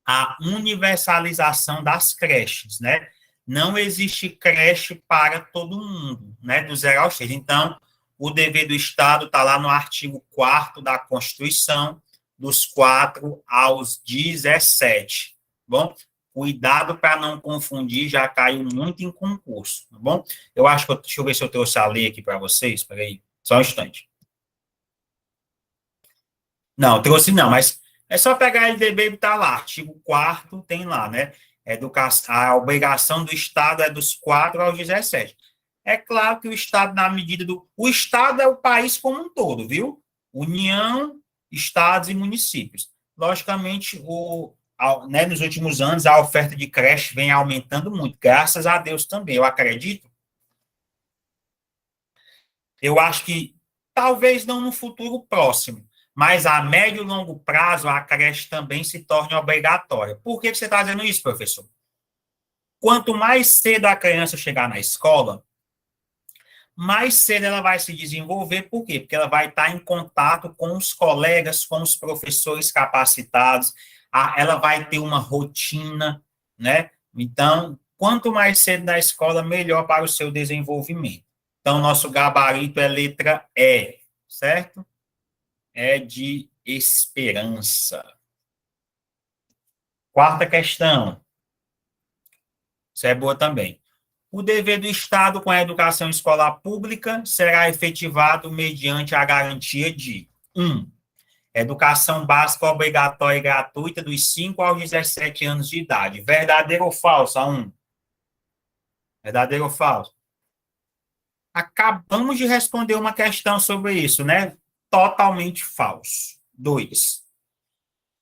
a universalização das creches, né? Não existe creche para todo mundo, né? Do 0 aos 6. Então, o dever do Estado está lá no artigo 4º da Constituição, dos 4 aos 17. Bom, cuidado para não confundir, já caiu muito em concurso, tá bom? Eu acho que, deixa eu ver se eu trouxe a lei aqui para vocês, peraí, só um instante. Não, trouxe não, mas é só pegar a LDB e botar lá, artigo 4º tem lá, né? A obrigação do Estado é dos 4 aos 17. É claro que o Estado, na medida do... O Estado é o país como um todo, viu? União, estados e municípios. Logicamente, né, nos últimos anos, a oferta de creche vem aumentando muito, graças a Deus também, eu acredito. Eu acho que, talvez não no futuro próximo, mas a médio e longo prazo, a creche também se torne obrigatória. Por que você está dizendo isso, professor? Quanto mais cedo a criança chegar na escola, mais cedo ela vai se desenvolver. Por quê? Porque ela vai estar em contato com os colegas, com os professores capacitados, ela vai ter uma rotina, né? Então, quanto mais cedo na escola, melhor para o seu desenvolvimento. Então, nosso gabarito é letra E, certo? É de esperança. Quarta questão. Isso é boa também. O dever do Estado com a educação escolar pública será efetivado mediante a garantia de 1. Educação básica obrigatória e gratuita dos 5 aos 17 anos de idade. Verdadeiro ou falso? A 1. Verdadeiro ou falso? Acabamos de responder uma questão sobre isso, né? Totalmente falso. 2.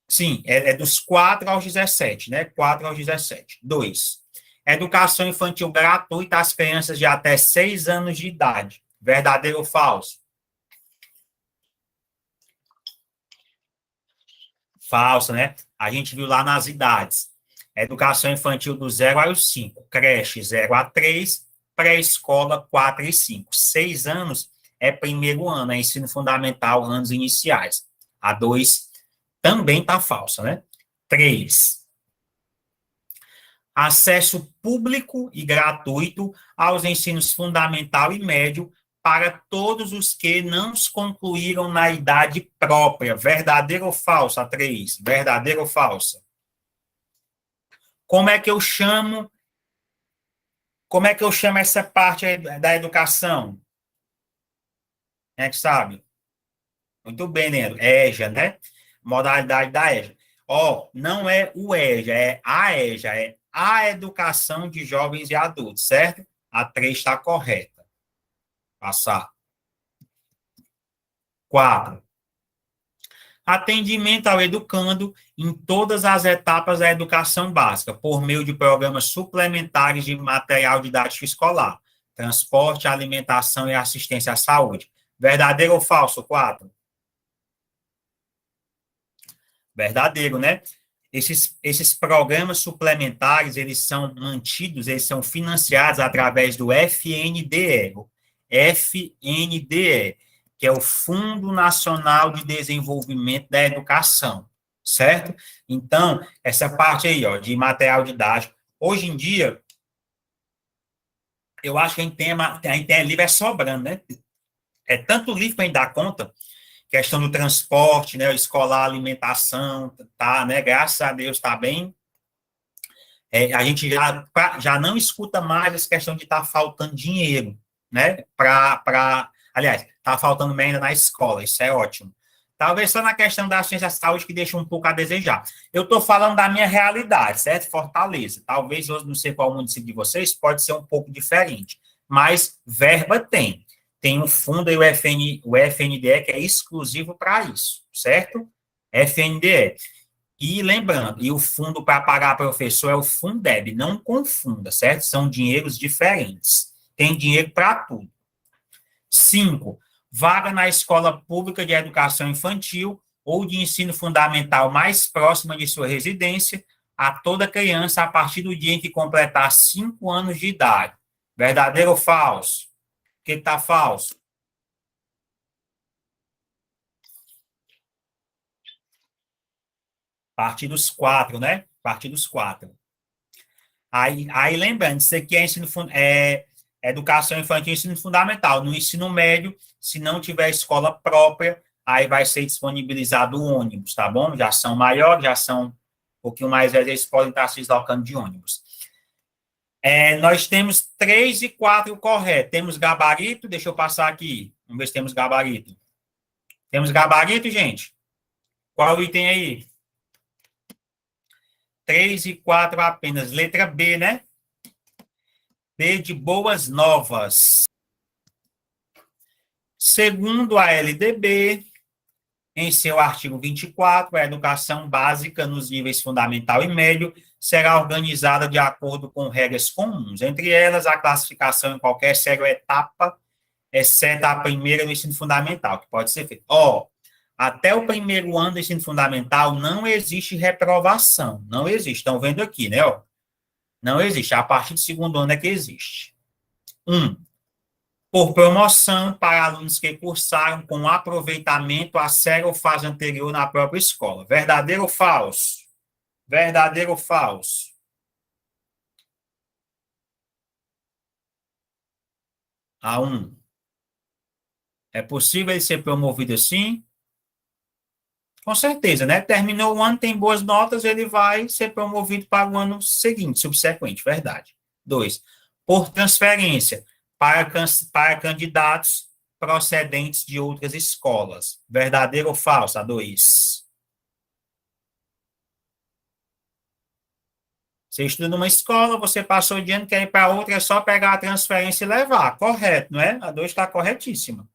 Sim, é dos 4 aos 17, né? 4 aos 17. 2. Educação infantil gratuita às crianças de até 6 anos de idade. Verdadeiro ou falso? Falso, né? A gente viu lá nas idades. Educação infantil do 0 aos 5. Creche 0 a 3. Pré-escola 4 e 5. 6 anos é primeiro ano, é ensino fundamental, anos iniciais. A 2 também está falsa, né? 3. Acesso público e gratuito aos ensinos fundamental e médio para todos os que não os concluíram na idade própria. Verdadeiro ou falsa? 3. Verdadeiro ou falsa? Como é que eu chamo essa parte aí da educação? Quem é que sabe? Muito bem, Leandro. EJA, né? Modalidade da EJA. Ó, não é o EJA, é a EJA, é a Educação de Jovens e Adultos, certo? A 3 está correta. Passar. 4. Atendimento ao educando em todas as etapas da educação básica, por meio de programas suplementares de material didático escolar, transporte, alimentação e assistência à saúde. Verdadeiro ou falso? 4. Verdadeiro, né? Esses programas suplementares, eles são mantidos, eles são financiados através do FNDE, que é o Fundo Nacional de Desenvolvimento da Educação, certo? Então, essa parte aí, ó, de material didático, hoje em dia, eu acho que a gente tem livro sobrando, né? É tanto livro para a gente dar conta, questão do transporte, né, escolar, alimentação, tá, né, graças a Deus está bem. A gente já não escuta mais essa questão de estar faltando dinheiro, né, aliás, está faltando ainda na escola, isso é ótimo. Talvez só na questão da ciência da saúde que deixa um pouco a desejar. Eu estou falando da minha realidade, certo? Fortaleza. Talvez, eu não sei qual o município de vocês, pode ser um pouco diferente, mas verba tem. Tem um fundo aí, o FNDE, que é exclusivo para isso, certo? FNDE. E lembrando, e o fundo para pagar professor é o Fundeb, não confunda, certo? São dinheiros diferentes. Tem dinheiro para tudo. 5. Vaga na escola pública de educação infantil ou de ensino fundamental mais próxima de sua residência a toda criança a partir do dia em que completar 5 anos de idade. Verdadeiro ou falso? O que está falso? A partir dos 4, né? A partir dos 4. Aí lembrando, isso aqui é educação infantil e ensino fundamental. No ensino médio, se não tiver escola própria, aí vai ser disponibilizado o ônibus, tá bom? Já são maiores, já são um pouquinho mais velhos, eles podem estar se deslocando de ônibus. Nós temos 3 e 4 correto. Temos gabarito, deixa eu passar aqui. Vamos ver se temos gabarito. Temos gabarito, gente? Qual o item aí? 3 e 4 apenas. Letra B, né? B de boas novas. Segundo a LDB, em seu artigo 24, a educação básica nos níveis fundamental e médio será organizada de acordo com regras comuns, entre elas a classificação em qualquer série ou etapa, exceto a primeira no ensino fundamental, que pode ser feito. Até o primeiro ano do ensino fundamental não existe reprovação, não existe. Estão vendo aqui, né? Não existe. A partir do segundo ano é que existe. 1. Por promoção para alunos que cursaram com aproveitamento a série ou fase anterior na própria escola. Verdadeiro ou falso? Verdadeiro ou falso? A1. É possível ele ser promovido assim? Com certeza, né? Terminou o ano, tem boas notas, ele vai ser promovido para o ano seguinte, subsequente, verdade. 2. Por transferência para candidatos procedentes de outras escolas. Verdadeiro ou falso? A2. Você estuda numa escola, você passou de ano, quer ir para outra, é só pegar a transferência e levar. Correto, não é? A2 está corretíssima.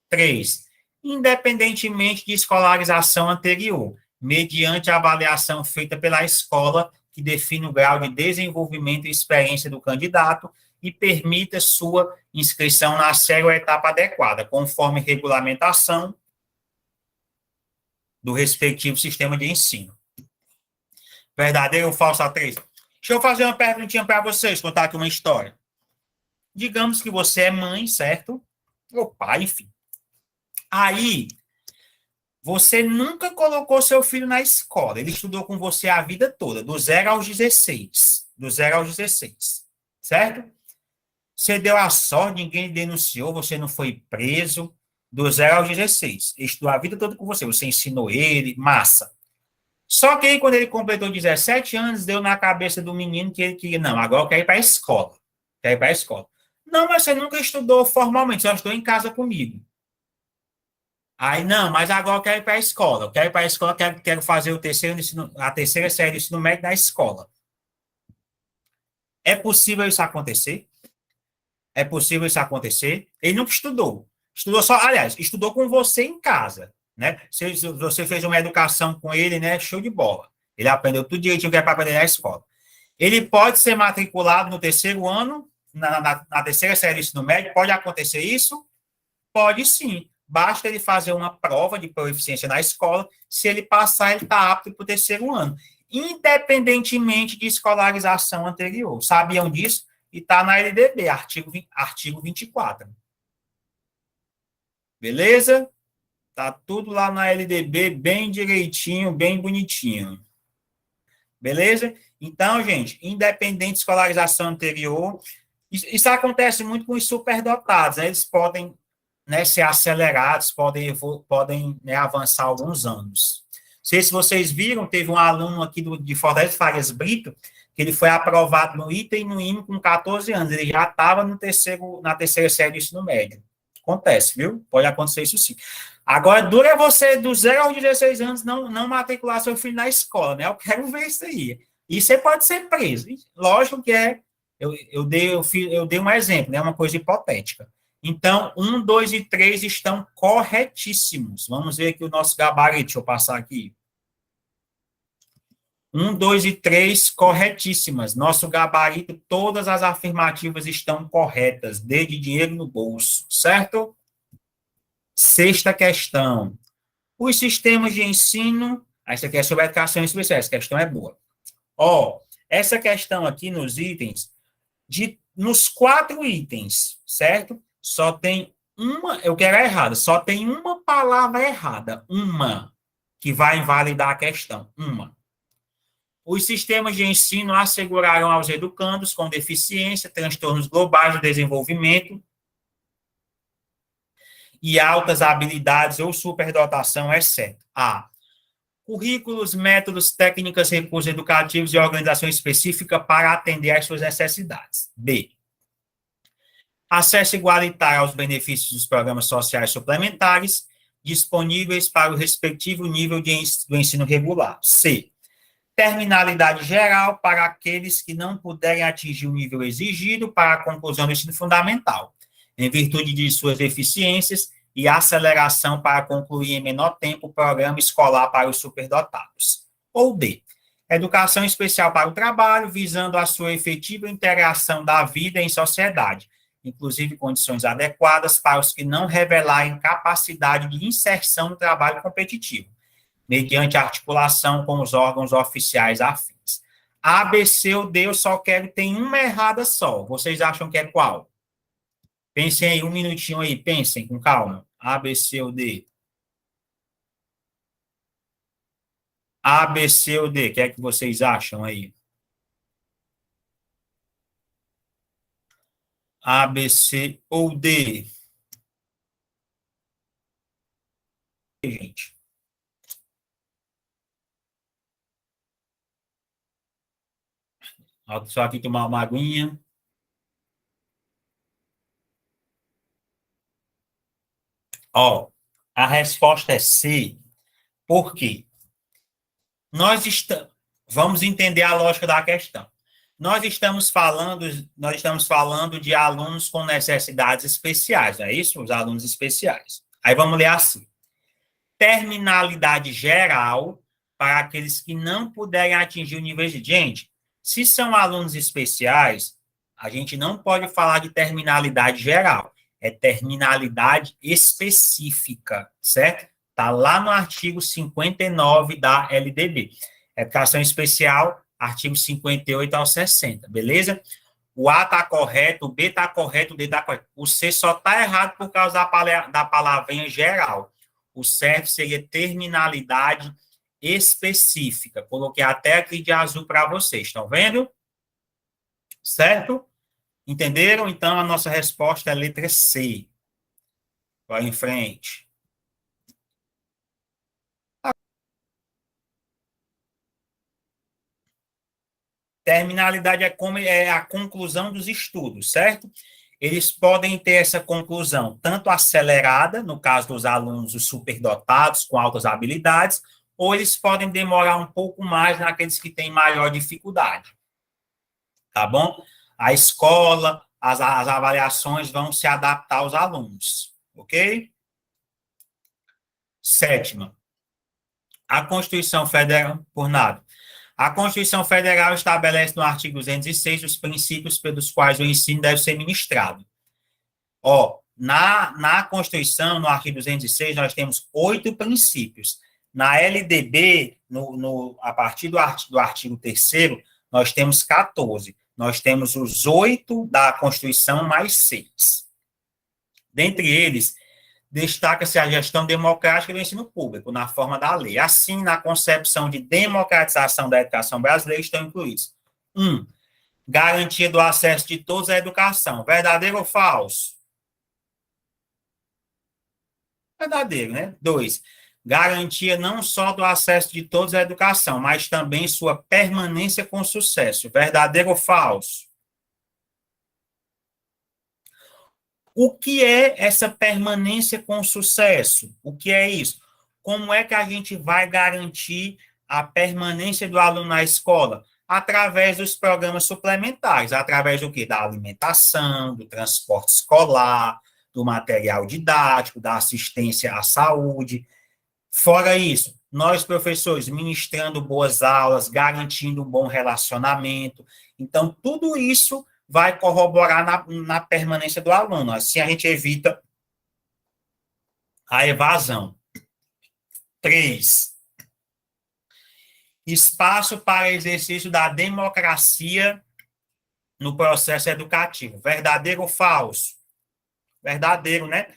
3. Independentemente de escolarização anterior, mediante a avaliação feita pela escola, que define o grau de desenvolvimento e experiência do candidato e permita sua inscrição na série ou etapa adequada, conforme regulamentação do respectivo sistema de ensino. Verdadeiro ou falso A3? Deixa eu fazer uma perguntinha para vocês, contar aqui uma história. Digamos que você é mãe, certo? Ou pai, enfim. Aí, você nunca colocou seu filho na escola. Ele estudou com você a vida toda, do 0 aos 16. Do 0 aos 16. Certo? Você deu a sorte, ninguém denunciou, você não foi preso. Do 0 aos 16. Ele estudou a vida toda com você. Você ensinou ele, massa. Só que aí, quando ele completou 17 anos, deu na cabeça do menino que ele queria, não, agora eu quero ir para a escola. Quero ir para a escola. Não, mas você nunca estudou formalmente, só estudou em casa comigo. Aí, não, mas agora eu quero ir para a escola. Eu quero ir para a escola, quero fazer a terceira série do ensino médio da escola. É possível isso acontecer? É possível isso acontecer? Ele nunca estudou. Estudou só, aliás, estudou com você em casa, né? Você fez uma educação com ele, né? Show de bola. Ele aprendeu tudo direitinho que é para aprender na escola. Ele pode ser matriculado no terceiro ano, na terceira série do ensino médio. Pode acontecer isso? Pode sim. Basta ele fazer uma prova de proficiência na escola. Se ele passar, ele está apto para o terceiro ano, independentemente de escolarização anterior. Sabiam disso? E está na LDB, artigo 24. Beleza? Tá tudo lá na LDB, bem direitinho, bem bonitinho. Beleza? Então, gente, independente de escolarização anterior, isso acontece muito com os superdotados, né? Eles podem, né, ser acelerados, podem né, avançar alguns anos. Não sei se vocês viram, teve um aluno aqui de Fortaleza, Farias Brito, que ele foi aprovado no ITA e no IME com 14 anos, ele já estava na terceira série do ensino médio. Acontece, viu? Pode acontecer isso sim. Agora, dura você, do 0 aos 16 anos, não matricular seu filho na escola, né? Eu quero ver isso aí. E você pode ser preso. Lógico que é. Eu dei um exemplo, né? Uma coisa hipotética. Então, 1, 2 e 3 estão corretíssimos. Vamos ver aqui o nosso gabarito. Deixa eu passar aqui. 1, 2 e 3, corretíssimas. Nosso gabarito, todas as afirmativas estão corretas, desde dinheiro no bolso, certo? Sexta questão. Os sistemas de ensino. Essa aqui é sobre educação especial. Essa questão é boa. Ó, essa questão aqui nos itens, nos 4 itens, certo? Só tem uma, eu quero a errada, só tem uma palavra errada, uma, que vai invalidar a questão, uma. Os sistemas de ensino asseguraram aos educandos com deficiência, transtornos globais do desenvolvimento e altas habilidades ou superdotação, exceto a currículos, métodos, técnicas, recursos educativos e organização específica para atender às suas necessidades. B. Acesso igualitário aos benefícios dos programas sociais suplementares disponíveis para o respectivo nível do ensino regular. C. Terminalidade geral para aqueles que não puderem atingir o nível exigido para a conclusão do ensino fundamental, em virtude de suas deficiências e aceleração para concluir em menor tempo o programa escolar para os superdotados. Ou D. Educação especial para o trabalho, visando a sua efetiva integração da vida em sociedade, inclusive condições adequadas para os que não revelarem capacidade de inserção no trabalho competitivo, mediante articulação com os órgãos oficiais afins. A, B, C ou D, eu só quero, tem uma errada só. Vocês acham que é qual? Pensem aí, um minutinho aí, pensem com calma. A, B, C ou D? A, B, C ou D? O que é que vocês acham aí? A, B, C ou D? Gente. Só aqui tomar uma aguinha. Ó, a resposta é C. Por quê? Vamos entender a lógica da questão. Nós estamos falando de alunos com necessidades especiais, não é isso? Os alunos especiais. Aí vamos ler assim. Terminalidade geral para aqueles que não puderem atingir o nível de... Gente, se são alunos especiais, a gente não pode falar de terminalidade geral. É terminalidade específica, certo? Está lá no artigo 59 da LDB. Educação especial, artigo 58 ao 60, beleza? O A está correto, o B está correto, o D está correto. O C só está errado por causa da palavrinha geral. O certo seria terminalidade específica. Coloquei até aqui de azul para vocês, estão vendo? Certo? Entenderam? Então, a nossa resposta é a letra C. Vai em frente. Terminalidade é como é a conclusão dos estudos, certo? Eles podem ter essa conclusão tanto acelerada, no caso dos alunos os superdotados, com altas habilidades, ou eles podem demorar um pouco mais naqueles que têm maior dificuldade. Tá bom? A escola, as avaliações vão se adaptar aos alunos, ok? Sétima, a Constituição Federal, por nada. A Constituição Federal estabelece no artigo 206 os princípios pelos quais o ensino deve ser ministrado. Ó, na Constituição, no artigo 206, nós temos 8 princípios. Na LDB, a partir do artigo 3º, nós temos 14. Nós temos os 8 da Constituição mais 6. Dentre eles, destaca-se a gestão democrática do ensino público, na forma da lei. Assim, na concepção de democratização da educação brasileira, estão incluídos: 1. Garantia do acesso de todos à educação. Verdadeiro ou falso? Verdadeiro, né? 2. Garantia não só do acesso de todos à educação, mas também sua permanência com sucesso. Verdadeiro ou falso? O que é essa permanência com sucesso? O que é isso? Como é que a gente vai garantir a permanência do aluno na escola? Através dos programas suplementares. Através do quê? Da alimentação, do transporte escolar, do material didático, da assistência à saúde. Fora isso, nós, professores, ministrando boas aulas, garantindo um bom relacionamento. Então, tudo isso vai corroborar na permanência do aluno. Assim, a gente evita a evasão. 3. Espaço para exercício da democracia no processo educativo. Verdadeiro ou falso? Verdadeiro, né?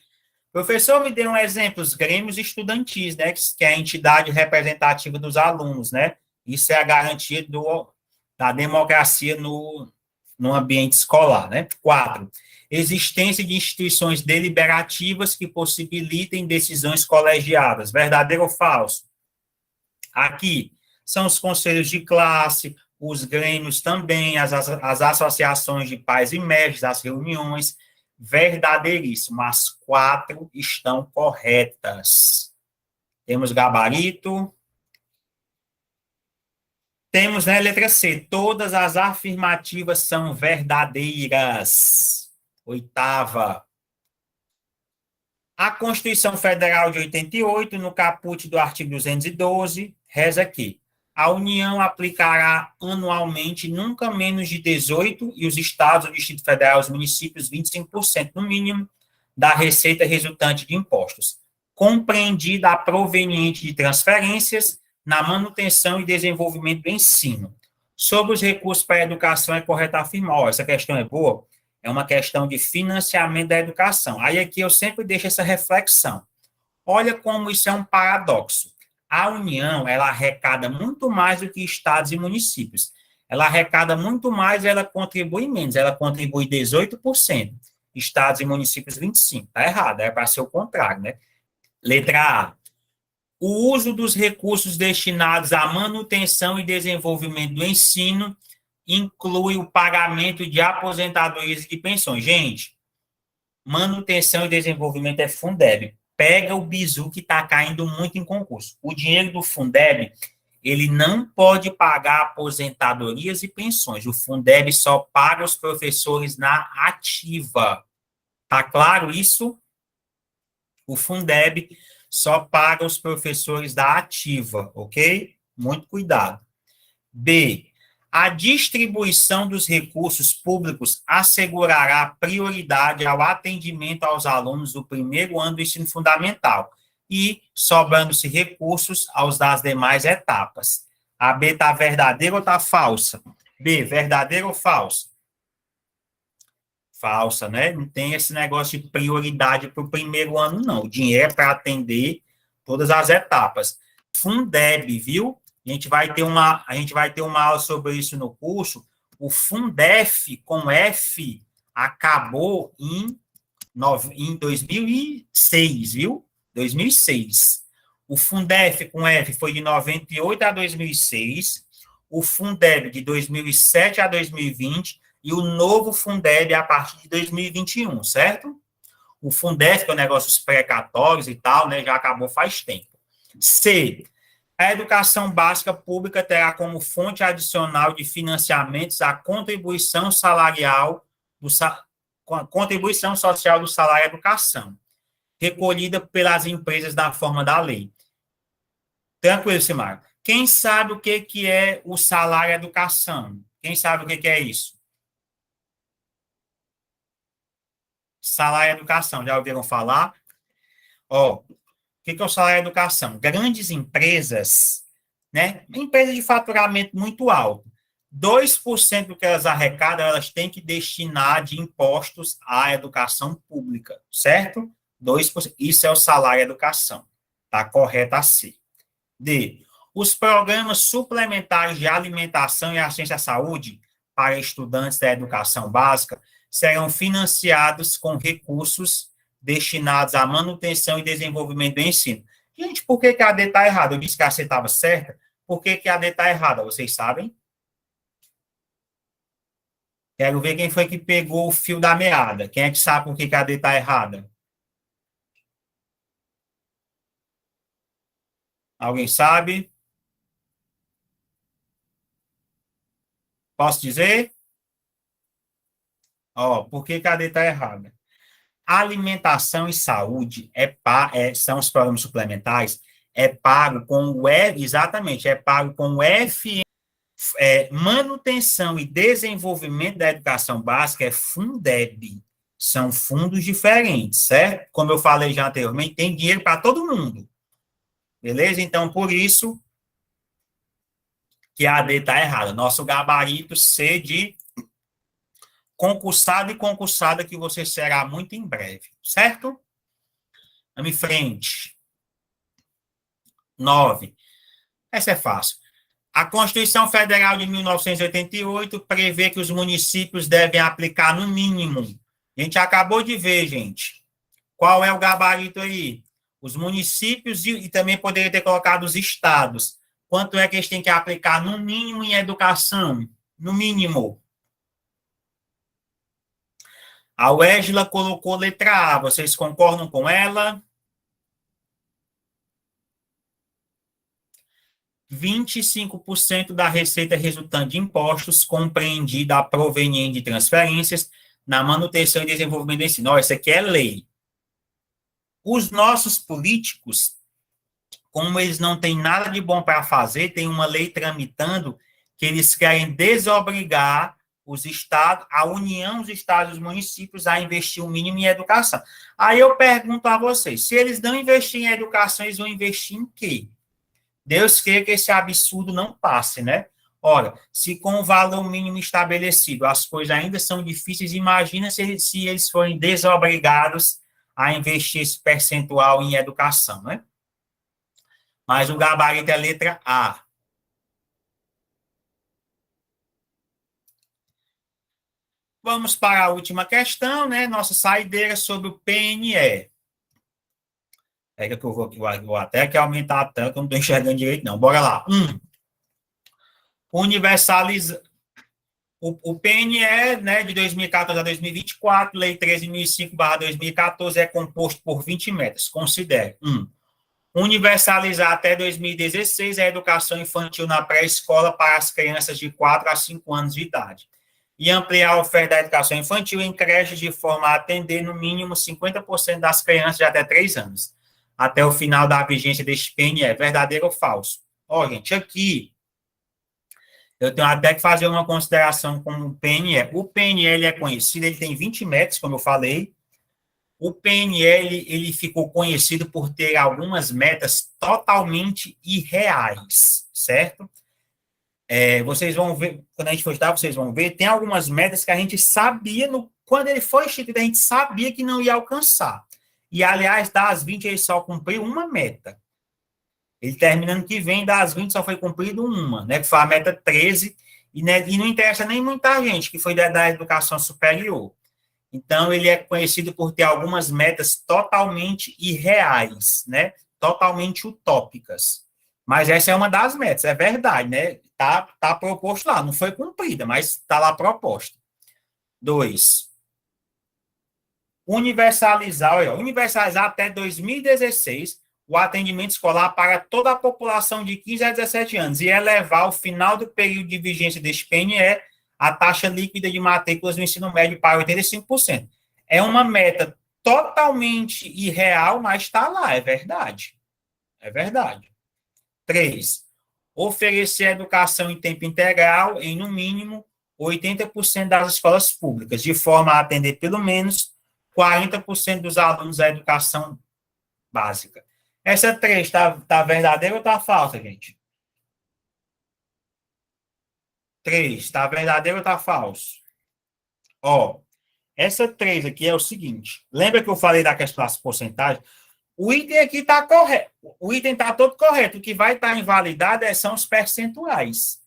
Professor, me dê um exemplo, os grêmios estudantis, né, que é a entidade representativa dos alunos, né? Isso é a garantia da democracia no ambiente escolar, né? 4. Existência de instituições deliberativas que possibilitem decisões colegiadas. Verdadeiro ou falso? Aqui são os conselhos de classe, os grêmios também, as associações de pais e mestres, as reuniões. Verdadeiríssimo. As 4 estão corretas. Temos gabarito. Temos, né, letra C, todas as afirmativas são verdadeiras. 8ª. A Constituição Federal de 88, no caput do artigo 212, reza aqui: a União aplicará anualmente nunca menos de 18%, e os estados, o Distrito Federal, os municípios, 25% no mínimo, da receita resultante de impostos, compreendida a proveniente de transferências, na manutenção e desenvolvimento do ensino. Sobre os recursos para a educação, é correto afirmar, essa questão é boa, é uma questão de financiamento da educação. Aí aqui eu sempre deixo essa reflexão. Olha como isso é um paradoxo. A União, ela arrecada muito mais do que estados e municípios. Ela arrecada muito mais e ela contribui menos. Ela contribui 18%. Estados e municípios, 25%. Está errado, é para ser o contrário, né? Letra A. O uso dos recursos destinados à manutenção e desenvolvimento do ensino inclui o pagamento de aposentadorias e de pensões. Gente, manutenção e desenvolvimento é Fundeb. Pega o bizu que está caindo muito em concurso. O dinheiro do Fundeb, ele não pode pagar aposentadorias e pensões. O Fundeb só paga os professores na ativa. Tá claro isso? O Fundeb só paga os professores da ativa, ok? Muito cuidado. B. A distribuição dos recursos públicos assegurará prioridade ao atendimento aos alunos do primeiro ano do ensino fundamental e, sobrando-se recursos, aos das demais etapas. A B está verdadeira ou está falsa? B, verdadeira ou falsa? Falsa, né? Não tem esse negócio de prioridade para o primeiro ano, não. O dinheiro é para atender todas as etapas. Fundeb, viu? A gente vai ter uma aula sobre isso no curso. O Fundef, com F, acabou em 2006, viu? 2006. O Fundef, com F, foi de 98 a 2006. o Fundeb de 2007 a 2020 e o novo Fundeb a partir de 2021, certo? O Fundef, que é o negócio dos precatórios e tal, né, já acabou faz tempo. C. A educação básica pública terá como fonte adicional de financiamentos a contribuição salarial contribuição social do salário à educação, recolhida pelas empresas da forma da lei. Tranquilo, Simar. Quem sabe o que é o salário à educação? Quem sabe o que é isso? Salário à educação, já ouviram falar? Ó, o que é o salário à educação? Grandes empresas, né? Empresas de faturamento muito alto. 2% do que elas arrecadam, elas têm que destinar de impostos à educação pública, certo? 2%. Isso é o salário à educação. Está correto assim. D. Os programas suplementares de alimentação e assistência à saúde para estudantes da educação básica serão financiados com recursos destinados à manutenção e desenvolvimento do ensino. Gente, por que a D está errada? Eu disse que a C estava certa. Por que a D está errada? Vocês sabem? Quero ver quem foi que pegou o fio da meada. Quem é que sabe por que a D está errada? Alguém sabe? Posso dizer? Ó, por que a D está errada? Alimentação e saúde são os programas suplementares, é pago com o exatamente, é pago com o manutenção e desenvolvimento da educação básica, é Fundeb. São fundos diferentes, certo? Como eu falei já anteriormente, tem dinheiro para todo mundo. Beleza? Então, por isso que a D está errada. Nosso gabarito C de concursado e concursada que você será muito em breve, certo? Vamos em frente. 9. Essa é fácil. A Constituição Federal de 1988 prevê que os municípios devem aplicar no mínimo. A gente acabou de ver, gente. Qual é o gabarito aí? Os municípios e também poderia ter colocado os estados. Quanto é que eles têm que aplicar no mínimo em educação? No mínimo. A Wésila colocou letra A. Vocês concordam com ela? 25% da receita resultante de impostos, compreendida a proveniente de transferências, na manutenção e desenvolvimento do ensino. Isso aqui é lei. Os nossos políticos, como eles não têm nada de bom para fazer, tem uma lei tramitando que eles querem desobrigar os estados, a União, os estados e os municípios a investir o mínimo em educação. Aí eu pergunto a vocês, se eles não investirem em educação, eles vão investir em quê? Deus queira que esse absurdo não passe, né? Ora, se com o valor mínimo estabelecido as coisas ainda são difíceis, imagina se eles forem desobrigados a investir esse percentual em educação, né? Mas o gabarito é a letra A. Vamos para a última questão, né? Nossa saideira sobre o PNE. Pega que eu vou até que aumentar a tela, que eu não estou enxergando direito, não. Bora lá. Universaliza. O PNE, né, de 2014 a 2024, Lei 13.005/2014, é composto por 20 metas. Considere. 1. Universalizar até 2016 a educação infantil na pré-escola para as crianças de 4 a 5 anos de idade. E ampliar a oferta da educação infantil em creches de forma a atender, no mínimo, 50% das crianças de até 3 anos, até o final da vigência deste PNE. Verdadeiro ou falso? Ó, gente, aqui eu tenho até que fazer uma consideração com o PNE. O PNE ele é conhecido, ele tem 20 metros, como eu falei. O PNE ele ficou conhecido por ter algumas metas totalmente irreais, certo? Vocês vão ver, quando a gente for estudar, vocês vão ver, tem algumas metas que a gente sabia, quando ele foi instituído, a gente sabia que não ia alcançar. E, aliás, das 20, ele só cumpriu uma meta. Ele terminando que vem, das 20, só foi cumprido uma, né? Que foi a meta 13, e não interessa nem muita gente, que foi da educação superior. Então, ele é conhecido por ter algumas metas totalmente irreais, né? Totalmente utópicas. Mas essa é uma das metas, é verdade, né? Tá proposto lá, não foi cumprida, mas está lá proposta. 2. Universalizar até 2016 o atendimento escolar para toda a população de 15 a 17 anos e elevar ao final do período de vigência deste PNE a taxa líquida de matrículas do ensino médio para 85%. É uma meta totalmente irreal, mas está lá, é verdade. É verdade. 3. Oferecer educação em tempo integral em, no mínimo, 80% das escolas públicas, de forma a atender pelo menos 40% dos alunos à educação básica. Essa 3 tá verdadeira ou tá falsa, gente? 3, tá verdadeiro ou tá falso? Ó, essa 3 aqui é o seguinte. Lembra que eu falei da questão das porcentagens? O item aqui está correto. O item está todo correto. O que vai estar invalidado são os percentuais.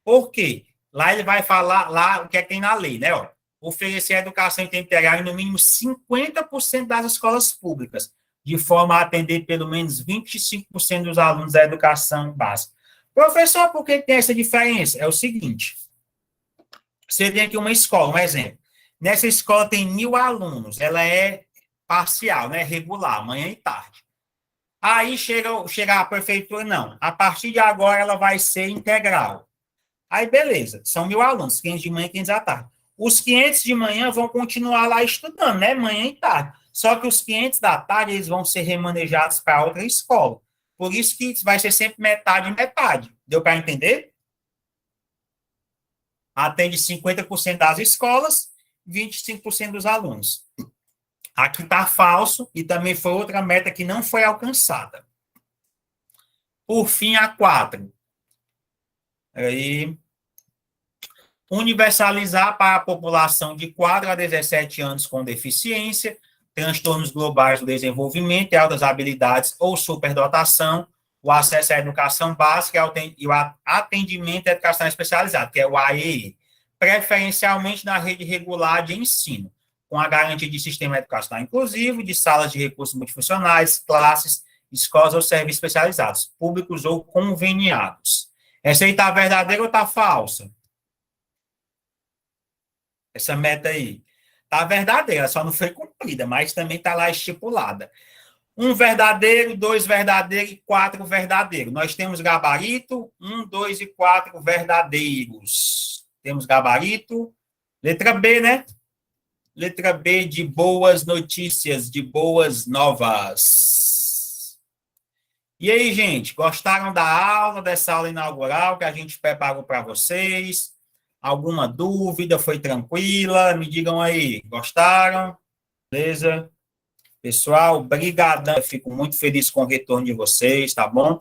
Por quê? Lá ele vai falar lá o que é que tem na lei, né? Ó, oferecer a educação em tempo integral em no mínimo 50% das escolas públicas, de forma a atender pelo menos 25% dos alunos da educação básica. Professor, por que tem essa diferença? É o seguinte, você tem aqui uma escola, um exemplo. Nessa escola tem 1.000 alunos, ela é parcial, né? Regular, manhã e tarde. Aí chega a prefeitura, não. A partir de agora ela vai ser integral. Aí, beleza, são 1.000 alunos, 500 de manhã e 500 à tarde. Os 500 de manhã vão continuar lá estudando, né? Manhã e tarde. Só que os 500 da tarde, eles vão ser remanejados para outra escola. Por isso que vai ser sempre metade e metade. Deu para entender? Atende 50% das escolas, 25% dos alunos. Aqui está falso e também foi outra meta que não foi alcançada. Por fim, a 4. Aí, universalizar para a população de 4 a 17 anos com deficiência, transtornos globais do desenvolvimento e altas habilidades ou superdotação, o acesso à educação básica e o atendimento à educação especializada, que é o AEE, preferencialmente na rede regular de ensino, com a garantia de sistema educacional inclusivo, de salas de recursos multifuncionais, classes, escolas ou serviços especializados, públicos ou conveniados. Essa aí está verdadeira ou está falsa? Essa meta aí está verdadeira, só não foi cumprida, mas também está lá estipulada. 1 verdadeiro, 2 verdadeiro e 4 verdadeiro. Nós temos gabarito, 1, 2 e 4 verdadeiros. Temos gabarito. Letra B, né? Letra B de boas notícias, de boas novas. E aí, gente, gostaram da aula, dessa aula inaugural que a gente preparou para vocês? Alguma dúvida? Foi tranquila? Me digam aí, gostaram? Beleza? Pessoal, brigadão. Eu fico muito feliz com o retorno de vocês, tá bom?